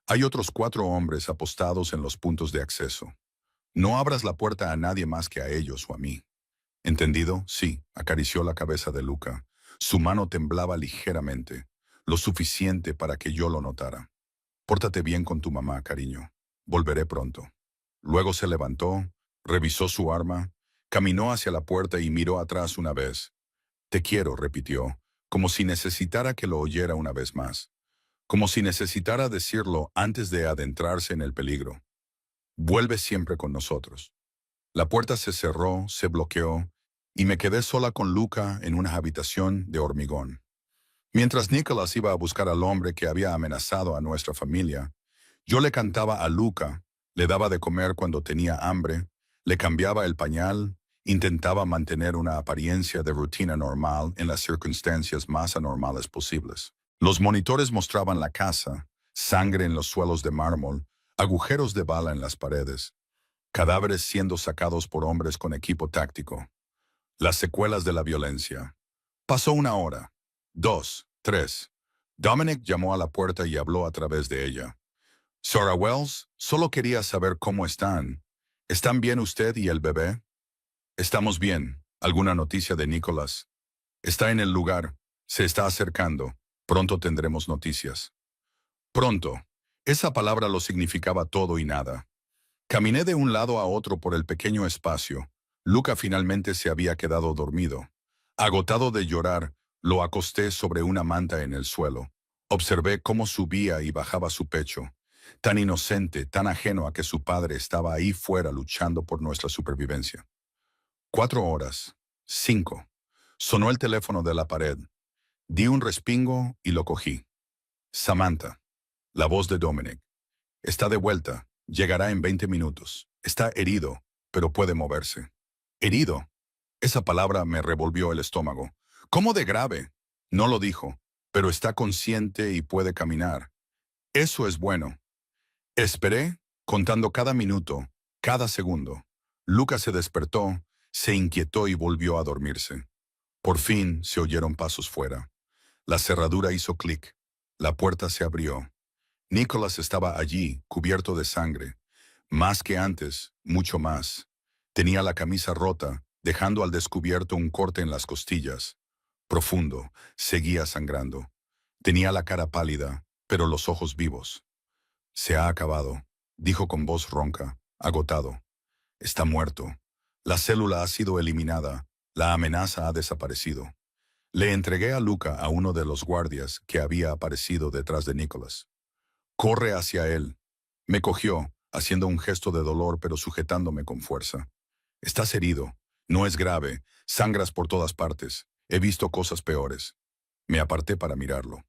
Hay otros 4 hombres apostados en los puntos de acceso. No abras la puerta a nadie más que a ellos o a mí. ¿Entendido? Sí, acarició la cabeza de Luca. Su mano temblaba ligeramente, lo suficiente para que yo lo notara. Pórtate bien con tu mamá, cariño. Volveré pronto. Luego se levantó, revisó su arma, caminó hacia la puerta y miró atrás una vez. Te quiero, repitió, como si necesitara que lo oyera una vez más. Como si necesitara decirlo antes de adentrarse en el peligro. Vuelve siempre con nosotros. La puerta se cerró, se bloqueó, y me quedé sola con Luca en una habitación de hormigón. Mientras Nicholas iba a buscar al hombre que había amenazado a nuestra familia, yo le cantaba a Luca, le daba de comer cuando tenía hambre, le cambiaba el pañal, intentaba mantener una apariencia de rutina normal en las circunstancias más anormales posibles. Los monitores mostraban la casa, sangre en los suelos de mármol, agujeros de bala en las paredes, cadáveres siendo sacados por hombres con equipo táctico. Las secuelas de la violencia. Pasó 1 hora, 2, 3. Dominic llamó a la puerta y habló a través de ella. Sarah Wells, solo quería saber cómo están. ¿Están bien usted y el bebé? Estamos bien. ¿Alguna noticia de Nicholas? Está en el lugar. Se está acercando. Pronto tendremos noticias. Pronto. Esa palabra lo significaba todo y nada. Caminé de un lado a otro por el pequeño espacio. Luca finalmente se había quedado dormido. Agotado de llorar, lo acosté sobre una manta en el suelo. Observé cómo subía y bajaba su pecho. Tan inocente, tan ajeno a que su padre estaba ahí fuera luchando por nuestra supervivencia. 4 horas. 5. Sonó el teléfono de la pared. Di un respingo y lo cogí. Samantha. La voz de Dominic. Está de vuelta. Llegará en 20 minutos. Está herido, pero puede moverse. ¿Herido? Esa palabra me revolvió el estómago. ¿Cómo de grave? No lo dijo, pero está consciente y puede caminar. Eso es bueno. Esperé, contando cada minuto, cada segundo. Luca se despertó, se inquietó y volvió a dormirse. Por fin se oyeron pasos fuera. La cerradura hizo clic. La puerta se abrió. Nicholas estaba allí, cubierto de sangre. Más que antes, mucho más. Tenía la camisa rota, dejando al descubierto un corte en las costillas. Profundo, seguía sangrando. Tenía la cara pálida, pero los ojos vivos. Se ha acabado, dijo con voz ronca, agotado. Está muerto. La célula ha sido eliminada. La amenaza ha desaparecido. Le entregué a Luca a uno de los guardias que había aparecido detrás de Nicholas. Corre hacia él. Me cogió, haciendo un gesto de dolor pero sujetándome con fuerza. Estás herido. No es grave. Sangras por todas partes. He visto cosas peores. Me aparté para mirarlo.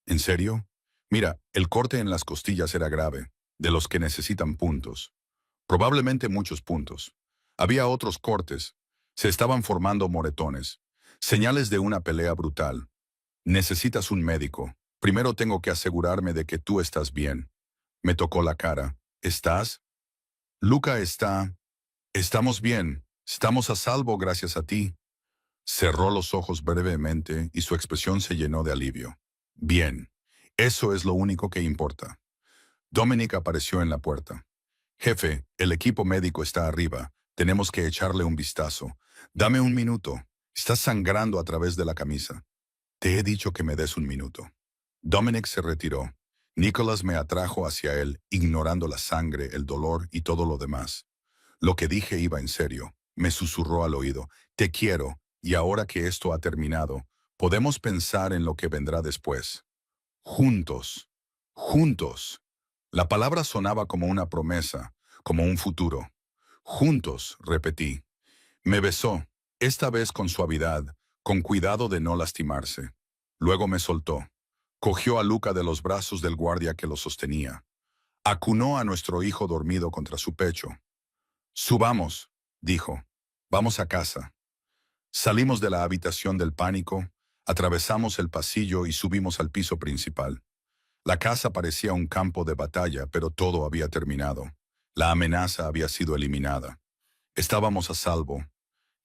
¿En serio? Mira, el corte en las costillas era grave, de los que necesitan puntos. Probablemente muchos puntos. Había otros cortes. Se estaban formando moretones. Señales de una pelea brutal. Necesitas un médico. Primero tengo que asegurarme de que tú estás bien. Me tocó la cara. ¿Estás? Luca está. Estamos bien. Estamos a salvo gracias a ti. Cerró los ojos brevemente y su expresión se llenó de alivio. Bien. Eso es lo único que importa. Dominic apareció en la puerta. Jefe, el equipo médico está arriba. Tenemos que echarle un vistazo. Dame un minuto. Estás sangrando a través de la camisa. Te he dicho que me des un minuto. Dominic se retiró. Nicholas me atrajo hacia él, ignorando la sangre, el dolor y todo lo demás. Lo que dije iba en serio. Me susurró al oído. Te quiero, y ahora que esto ha terminado, podemos pensar en lo que vendrá después. Juntos. Juntos. La palabra sonaba como una promesa, como un futuro. Juntos, repetí. Me besó, esta vez con suavidad, con cuidado de no lastimarse. Luego me soltó. Cogió a Luca de los brazos del guardia que lo sostenía. Acunó a nuestro hijo dormido contra su pecho. Subamos, dijo. Vamos a casa. Salimos de la habitación del pánico, atravesamos el pasillo y subimos al piso principal. La casa parecía un campo de batalla, pero todo había terminado. La amenaza había sido eliminada. Estábamos a salvo.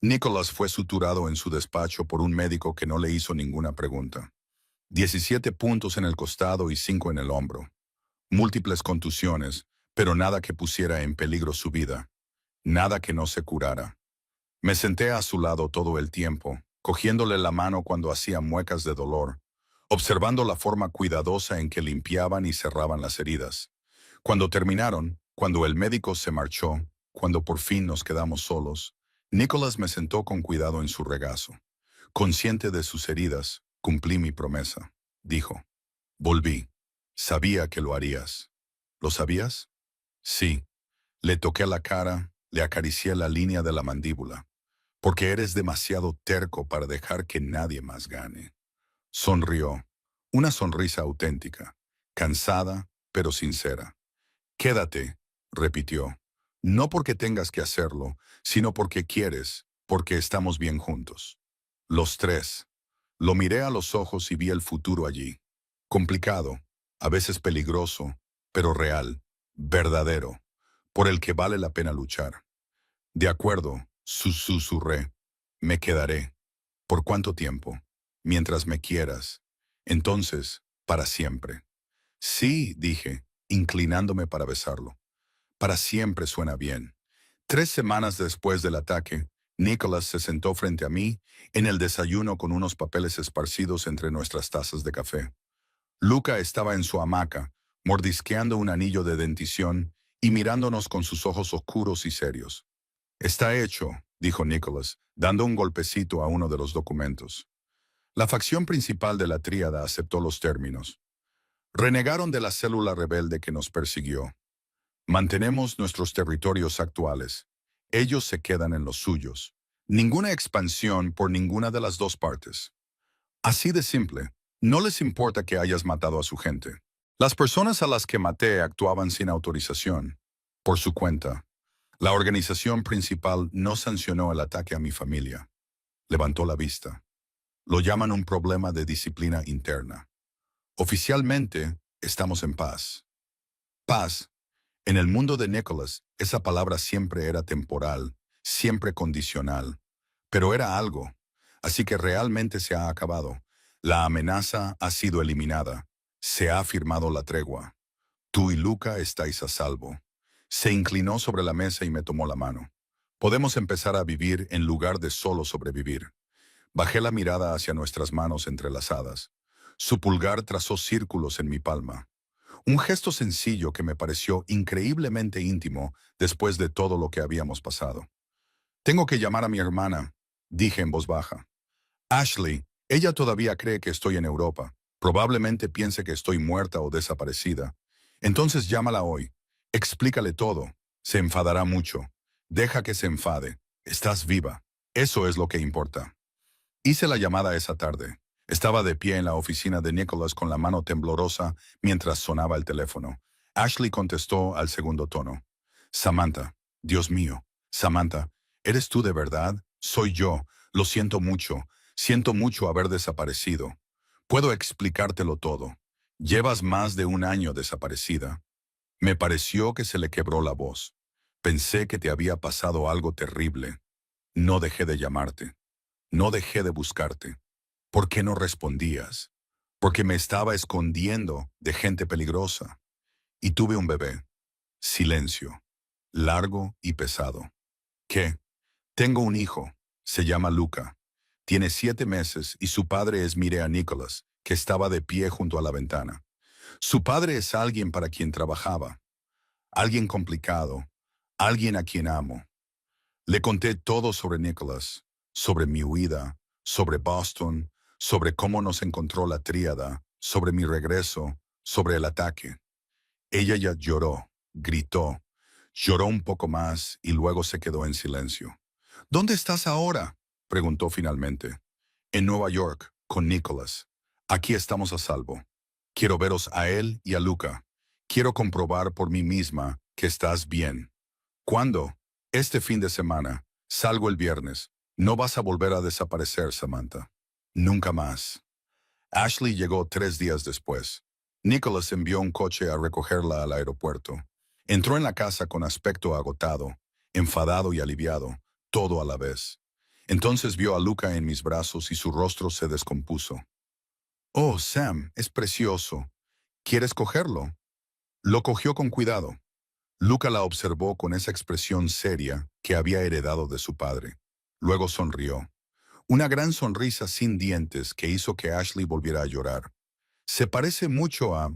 Nicholas fue suturado en su despacho por un médico que no le hizo ninguna pregunta. 17 puntos en el costado y 5 en el hombro. Múltiples contusiones, pero nada que pusiera en peligro su vida. Nada que no se curara. Me senté a su lado todo el tiempo, cogiéndole la mano cuando hacía muecas de dolor, observando la forma cuidadosa en que limpiaban y cerraban las heridas. Cuando terminaron, cuando el médico se marchó, cuando por fin nos quedamos solos, Nicholas me sentó con cuidado en su regazo. Consciente de sus heridas, cumplí mi promesa. Dijo, volví. Sabía que lo harías. ¿Lo sabías? Sí. Le toqué la cara, le acaricié la línea de la mandíbula. Porque eres demasiado terco para dejar que nadie más gane. Sonrió. Una sonrisa auténtica, cansada, pero sincera. Quédate, repitió. No porque tengas que hacerlo, sino porque quieres, porque estamos bien juntos. Los tres. Lo miré a los ojos y vi el futuro allí. Complicado, a veces peligroso, pero real, verdadero, por el que vale la pena luchar. De acuerdo, susurré. Me quedaré. ¿Por cuánto tiempo? Mientras me quieras. Entonces, para siempre. Sí, dije, inclinándome para besarlo. Para siempre suena bien. 3 semanas después del ataque, Nicholas se sentó frente a mí en el desayuno con unos papeles esparcidos entre nuestras tazas de café. Luca estaba en su hamaca, mordisqueando un anillo de dentición y mirándonos con sus ojos oscuros y serios. Está hecho, dijo Nicholas, dando un golpecito a uno de los documentos. La facción principal de la tríada aceptó los términos. Renegaron de la célula rebelde que nos persiguió. Mantenemos nuestros territorios actuales. Ellos se quedan en los suyos. Ninguna expansión por ninguna de las dos partes. Así de simple. No les importa que hayas matado a su gente. Las personas a las que maté actuaban sin autorización, por su cuenta. La organización principal no sancionó el ataque a mi familia. Levantó la vista. Lo llaman un problema de disciplina interna. Oficialmente, estamos en paz. Paz. En el mundo de Nicholas, esa palabra siempre era temporal, siempre condicional. Pero era algo. Así que realmente se ha acabado. La amenaza ha sido eliminada. Se ha firmado la tregua. Tú y Luca estáis a salvo. Se inclinó sobre la mesa y me tomó la mano. Podemos empezar a vivir en lugar de solo sobrevivir. Bajé la mirada hacia nuestras manos entrelazadas. Su pulgar trazó círculos en mi palma. Un gesto sencillo que me pareció increíblemente íntimo después de todo lo que habíamos pasado. Tengo que llamar a mi hermana, dije en voz baja. Ashley, ella todavía cree que estoy en Europa. Probablemente piense que estoy muerta o desaparecida. Entonces llámala hoy. Explícale todo. Se enfadará mucho. Deja que se enfade. Estás viva. Eso es lo que importa. Hice la llamada esa tarde. Estaba de pie en la oficina de Nicholas con la mano temblorosa mientras sonaba el teléfono. Ashley contestó al segundo tono. Samantha, Dios mío. Samantha, ¿eres tú de verdad? Soy yo. Lo siento mucho. Siento mucho haber desaparecido. Puedo explicártelo todo. Llevas más de un año desaparecida. Me pareció que se le quebró la voz. Pensé que te había pasado algo terrible. No dejé de llamarte. No dejé de buscarte. ¿Por qué no respondías? Porque me estaba escondiendo de gente peligrosa. Y tuve un bebé. Silencio. Largo y pesado. ¿Qué? Tengo un hijo. Se llama Luca. Tiene 7 meses y su padre es Mirea Nicholas, que estaba de pie junto a la ventana. Su padre es alguien para quien trabajaba, alguien complicado, alguien a quien amo. Le conté todo sobre Nicholas, sobre mi huida, sobre Boston, sobre cómo nos encontró la tríada, sobre mi regreso, sobre el ataque. Ella ya lloró, gritó, lloró un poco más y luego se quedó en silencio. ¿Dónde estás ahora?, preguntó finalmente. En Nueva York, con Nicholas. Aquí estamos a salvo. Quiero veros a él y a Luca. Quiero comprobar por mí misma que estás bien. ¿Cuándo? Este fin de semana. Salgo el viernes. No vas a volver a desaparecer, Samantha. Nunca más. Ashley llegó 3 días después. Nicholas envió un coche a recogerla al aeropuerto. Entró en la casa con aspecto agotado, enfadado y aliviado, todo a la vez. Entonces vio a Luca en mis brazos y su rostro se descompuso. «Oh, Sam, es precioso. ¿Quieres cogerlo?» Lo cogió con cuidado. Luca la observó con esa expresión seria que había heredado de su padre. Luego sonrió. Una gran sonrisa sin dientes que hizo que Ashley volviera a llorar. Se parece mucho a...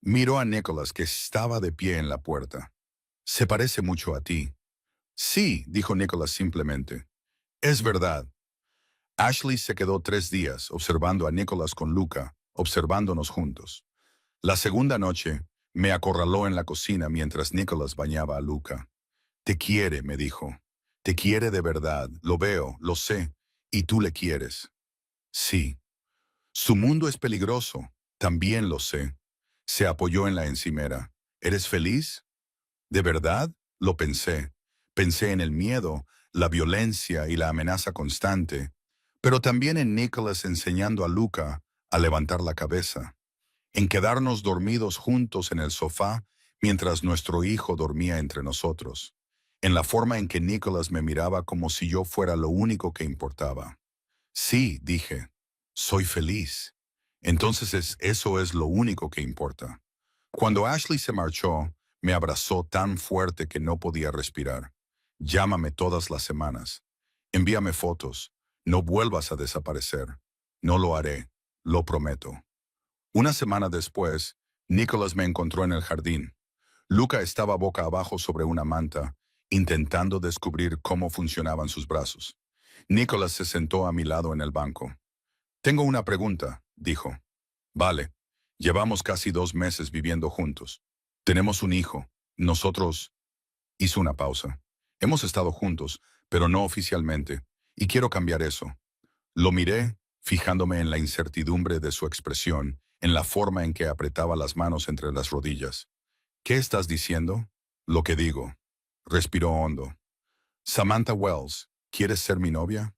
Miró a Nicholas, que estaba de pie en la puerta. Se parece mucho a ti. Sí, dijo Nicholas simplemente. Es verdad. Ashley se quedó 3 días observando a Nicholas con Luca, observándonos juntos. La segunda noche, me acorraló en la cocina mientras Nicholas bañaba a Luca. Te quiere, me dijo. Te quiere de verdad, lo veo, lo sé, y tú le quieres. Sí. Su mundo es peligroso, también lo sé. Se apoyó en la encimera. ¿Eres feliz? ¿De verdad? Lo pensé. Pensé en el miedo, la violencia y la amenaza constante, pero también en Nicholas enseñando a Luca a levantar la cabeza, en quedarnos dormidos juntos en el sofá mientras nuestro hijo dormía entre nosotros, en la forma en que Nicholas me miraba como si yo fuera lo único que importaba. Sí, dije, soy feliz. Entonces eso es lo único que importa. Cuando Ashley se marchó, me abrazó tan fuerte que no podía respirar. Llámame todas las semanas. Envíame fotos. No vuelvas a desaparecer. No lo haré. Lo prometo. Una semana después, Nicholas me encontró en el jardín. Luca estaba boca abajo sobre una manta, intentando descubrir cómo funcionaban sus brazos. Nicholas se sentó a mi lado en el banco. Tengo una pregunta, dijo. Vale. Llevamos casi 2 meses viviendo juntos. Tenemos un hijo. Nosotros... Hizo una pausa. Hemos estado juntos, pero no oficialmente, y quiero cambiar eso. Lo miré, fijándome en la incertidumbre de su expresión, en la forma en que apretaba las manos entre las rodillas. ¿Qué estás diciendo? Lo que digo. Respiró hondo. Samantha Wells, ¿quieres ser mi novia?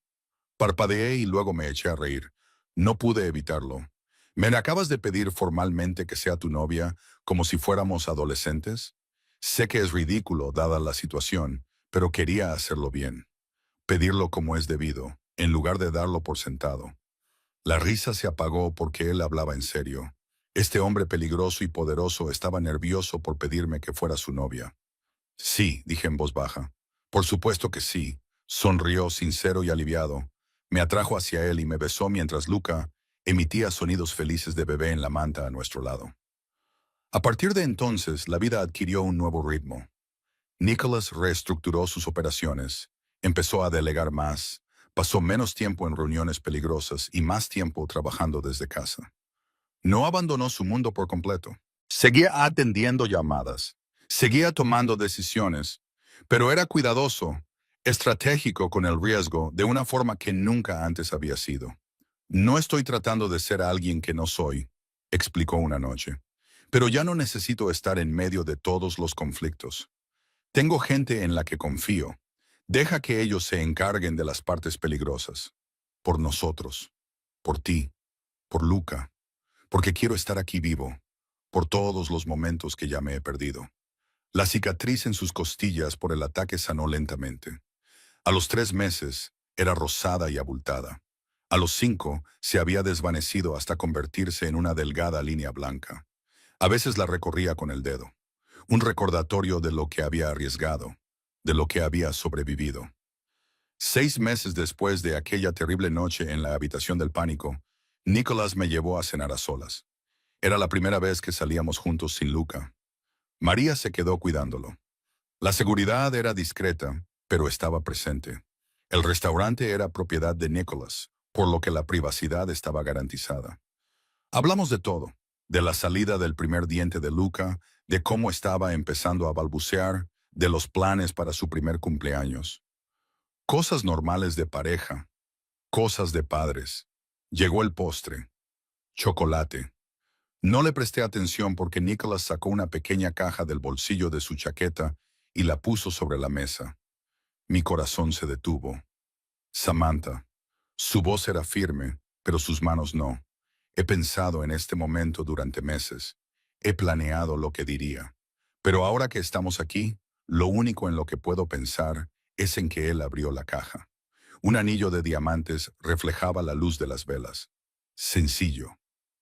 Parpadeé y luego me eché a reír. No pude evitarlo. ¿Me acabas de pedir formalmente que sea tu novia, como si fuéramos adolescentes? Sé que es ridículo, dada la situación, pero quería hacerlo bien. Pedirlo como es debido, en lugar de darlo por sentado. La risa se apagó porque él hablaba en serio. Este hombre peligroso y poderoso estaba nervioso por pedirme que fuera su novia. Sí, dije en voz baja. Por supuesto que sí. Sonrió sincero y aliviado. Me atrajo hacia él y me besó mientras Luca emitía sonidos felices de bebé en la manta a nuestro lado. A partir de entonces, la vida adquirió un nuevo ritmo. Nicholas reestructuró sus operaciones, empezó a delegar más, pasó menos tiempo en reuniones peligrosas y más tiempo trabajando desde casa. No abandonó su mundo por completo. Seguía atendiendo llamadas, seguía tomando decisiones, pero era cuidadoso, estratégico con el riesgo de una forma que nunca antes había sido. No estoy tratando de ser alguien que no soy, explicó una noche, pero ya no necesito estar en medio de todos los conflictos. Tengo gente en la que confío. Deja que ellos se encarguen de las partes peligrosas. Por nosotros, por ti, por Luca, porque quiero estar aquí vivo, por todos los momentos que ya me he perdido. La cicatriz en sus costillas por el ataque sanó lentamente. A los 3 meses era rosada y abultada. A los 5 se había desvanecido hasta convertirse en una delgada línea blanca. A veces la recorría con el dedo. Un recordatorio de lo que había arriesgado. de lo que había sobrevivido. 6 meses después de aquella terrible noche en la habitación del pánico, Nicholas me llevó a cenar a solas. Era la primera vez que salíamos juntos sin Luca. María se quedó cuidándolo. La seguridad era discreta, pero estaba presente. El restaurante era propiedad de Nicholas, por lo que la privacidad estaba garantizada. Hablamos de todo, de la salida del primer diente de Luca, de cómo estaba empezando a balbucear, de los planes para su primer cumpleaños. Cosas normales de pareja, cosas de padres. Llegó el postre. Chocolate. No le presté atención porque Nicholas sacó una pequeña caja del bolsillo de su chaqueta y la puso sobre la mesa. Mi corazón se detuvo. Samantha. Su voz era firme, pero sus manos no. He pensado en este momento durante meses. He planeado lo que diría. Pero ahora que estamos aquí, lo único en lo que puedo pensar es en que él abrió la caja. Un anillo de diamantes reflejaba la luz de las velas. Sencillo.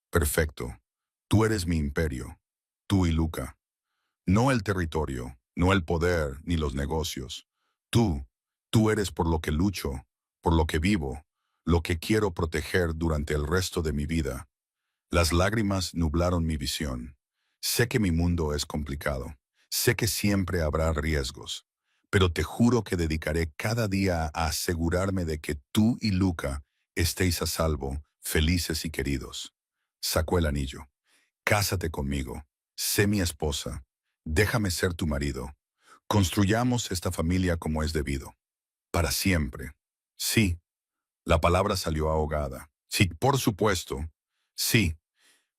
Perfecto. Tú eres mi imperio. Tú y Luca. No el territorio, no el poder, ni los negocios. Tú eres por lo que lucho, por lo que vivo, lo que quiero proteger durante el resto de mi vida. Las lágrimas nublaron mi visión. Sé que mi mundo es complicado. Sé que siempre habrá riesgos. Pero te juro que dedicaré cada día a asegurarme de que tú y Luca estéis a salvo, felices y queridos. Sacó el anillo. Cásate conmigo. Sé mi esposa. Déjame ser tu marido. Construyamos esta familia como es debido. Para siempre. Sí. La palabra salió ahogada. Sí, por supuesto. Sí.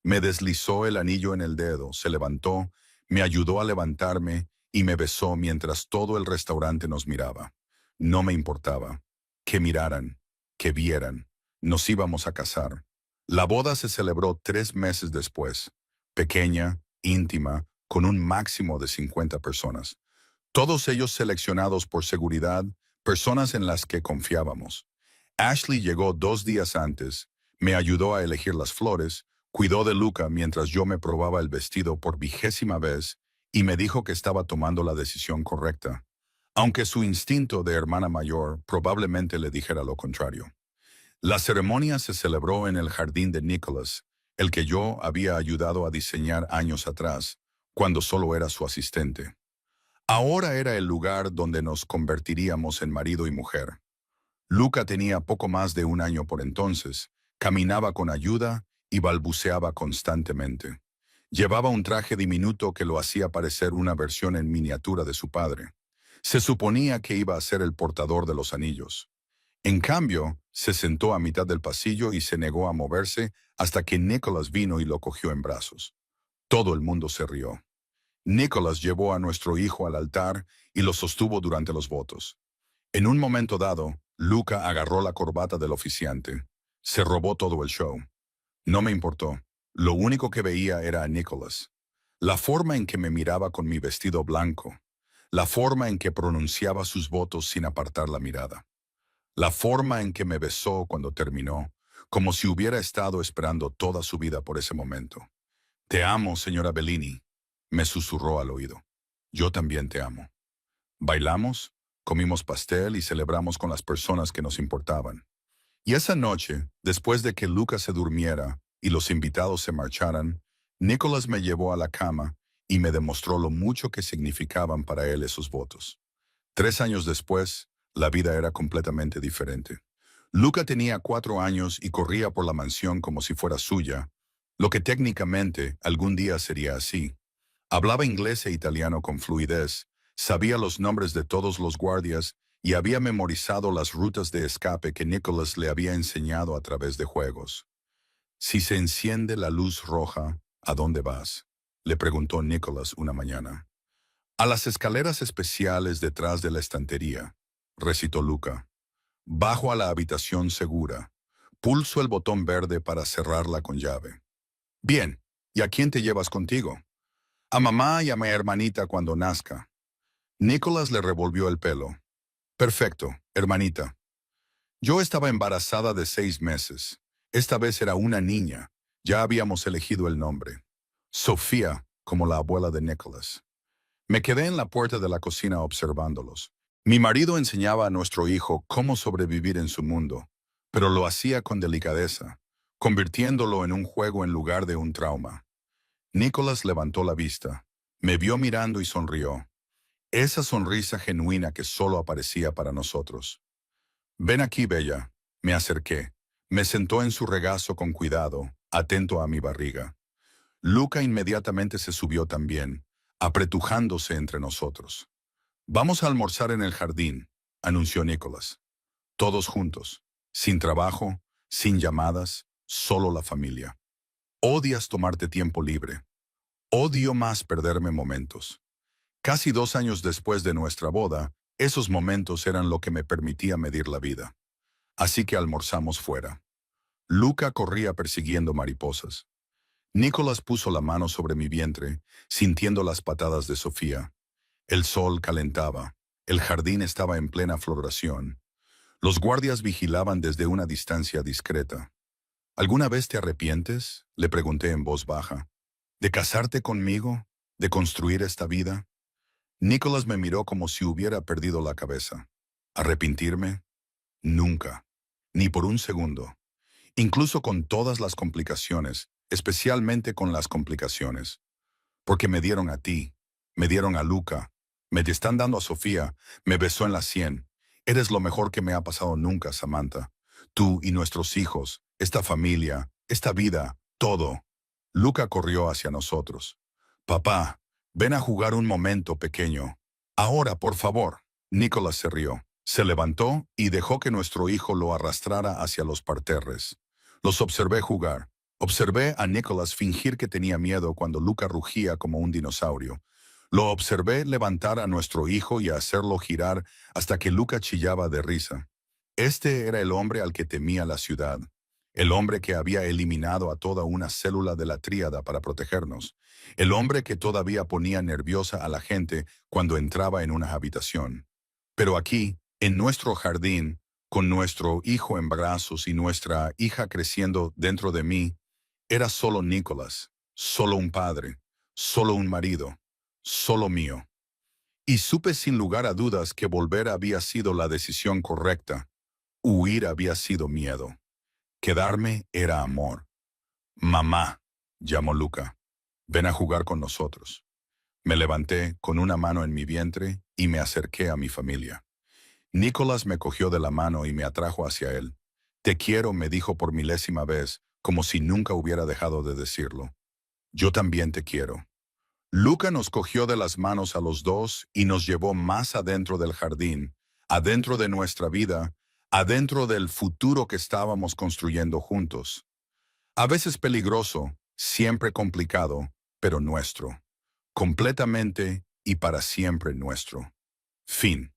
Me deslizó el anillo en el dedo, se levantó, me ayudó a levantarme y me besó mientras todo el restaurante nos miraba. No me importaba. Que miraran, que vieran. Nos íbamos a casar. La boda se celebró 3 meses después. Pequeña, íntima, con un máximo de 50 personas. Todos ellos seleccionados por seguridad, personas en las que confiábamos. Ashley llegó 2 días antes, me ayudó a elegir las flores, cuidó de Luca mientras yo me probaba el vestido por 20ª vez y me dijo que estaba tomando la decisión correcta, aunque su instinto de hermana mayor probablemente le dijera lo contrario. La ceremonia se celebró en el jardín de Nicholas, el que yo había ayudado a diseñar años atrás, cuando solo era su asistente. Ahora era el lugar donde nos convertiríamos en marido y mujer. Luca tenía poco más de 1 año por entonces, caminaba con ayuda y balbuceaba constantemente. Llevaba un traje diminuto que lo hacía parecer una versión en miniatura de su padre. Se suponía que iba a ser el portador de los anillos. En cambio, se sentó a mitad del pasillo y se negó a moverse hasta que Nicholas vino y lo cogió en brazos. Todo el mundo se rió. Nicholas llevó a nuestro hijo al altar y lo sostuvo durante los votos. En un momento dado, Luca agarró la corbata del oficiante. Se robó todo el show. No me importó. Lo único que veía era a Nicholas. La forma en que me miraba con mi vestido blanco. La forma en que pronunciaba sus votos sin apartar la mirada. La forma en que me besó cuando terminó, como si hubiera estado esperando toda su vida por ese momento. Te amo, señora Bellini, me susurró al oído. Yo también te amo. Bailamos, comimos pastel y celebramos con las personas que nos importaban. Y esa noche, después de que Luca se durmiera y los invitados se marcharan, Nicholas me llevó a la cama y me demostró lo mucho que significaban para él esos votos. 3 años después, la vida era completamente diferente. Luca tenía 4 años y corría por la mansión como si fuera suya, lo que técnicamente algún día sería así. Hablaba inglés e italiano con fluidez, sabía los nombres de todos los guardias y había memorizado las rutas de escape que Nicholas le había enseñado a través de juegos. Si se enciende la luz roja, ¿a dónde vas?, le preguntó Nicholas una mañana. A las escaleras especiales detrás de la estantería, recitó Luca. Bajo a la habitación segura. Pulso el botón verde para cerrarla con llave. Bien, ¿y a quién te llevas contigo? A mamá y a mi hermanita cuando nazca. Nicholas le revolvió el pelo. Perfecto, hermanita. Yo estaba embarazada de 6 meses. Esta vez era una niña. Ya habíamos elegido el nombre. Sofía, como la abuela de Nicholas. Me quedé en la puerta de la cocina observándolos. Mi marido enseñaba a nuestro hijo cómo sobrevivir en su mundo, pero lo hacía con delicadeza, convirtiéndolo en un juego en lugar de un trauma. Nicholas levantó la vista, me vio mirando y sonrió. Esa sonrisa genuina que solo aparecía para nosotros. Ven aquí, Bella. Me acerqué. Me sentó en su regazo con cuidado, atento a mi barriga. Luca inmediatamente se subió también, apretujándose entre nosotros. Vamos a almorzar en el jardín, anunció Nicholas. Todos juntos, sin trabajo, sin llamadas, solo la familia. Odias tomarte tiempo libre. Odio más perderme momentos. Casi 2 años después de nuestra boda, esos momentos eran lo que me permitía medir la vida. Así que almorzamos fuera. Luca corría persiguiendo mariposas. Nicholas puso la mano sobre mi vientre, sintiendo las patadas de Sofía. El sol calentaba. El jardín estaba en plena floración. Los guardias vigilaban desde una distancia discreta. ¿Alguna vez te arrepientes?, le pregunté en voz baja. ¿De casarte conmigo? ¿De construir esta vida? Nicholas me miró como si hubiera perdido la cabeza. ¿Arrepentirme? Nunca. Ni por un segundo. Incluso con todas las complicaciones, especialmente con las complicaciones. Porque me dieron a ti, me dieron a Luca, me te están dando a Sofía, me besó en la sien. Eres lo mejor que me ha pasado nunca, Samantha. Tú y nuestros hijos, esta familia, esta vida, todo. Luca corrió hacia nosotros. Papá, ven a jugar un momento pequeño. Ahora, por favor. Nicholas se rió. Se levantó y dejó que nuestro hijo lo arrastrara hacia los parterres. Los observé jugar. Observé a Nicholas fingir que tenía miedo cuando Luca rugía como un dinosaurio. Lo observé levantar a nuestro hijo y hacerlo girar hasta que Luca chillaba de risa. Este era el hombre al que temía la ciudad. El hombre que había eliminado a toda una célula de la tríada para protegernos. El hombre que todavía ponía nerviosa a la gente cuando entraba en una habitación. Pero aquí, en nuestro jardín, con nuestro hijo en brazos y nuestra hija creciendo dentro de mí, era solo Nicholas, solo un padre, solo un marido, solo mío. Y supe sin lugar a dudas que volver había sido la decisión correcta. Huir había sido miedo. Quedarme era amor. Mamá, llamó Luca, ven a jugar con nosotros. Me levanté con una mano en mi vientre y me acerqué a mi familia. Nicholas me cogió de la mano y me atrajo hacia él. Te quiero, me dijo por milésima vez, como si nunca hubiera dejado de decirlo. Yo también te quiero. Luca nos cogió de las manos a los dos y nos llevó más adentro del jardín, adentro de nuestra vida, adentro del futuro que estábamos construyendo juntos. A veces peligroso, siempre complicado, pero nuestro. Completamente y para siempre nuestro. Fin.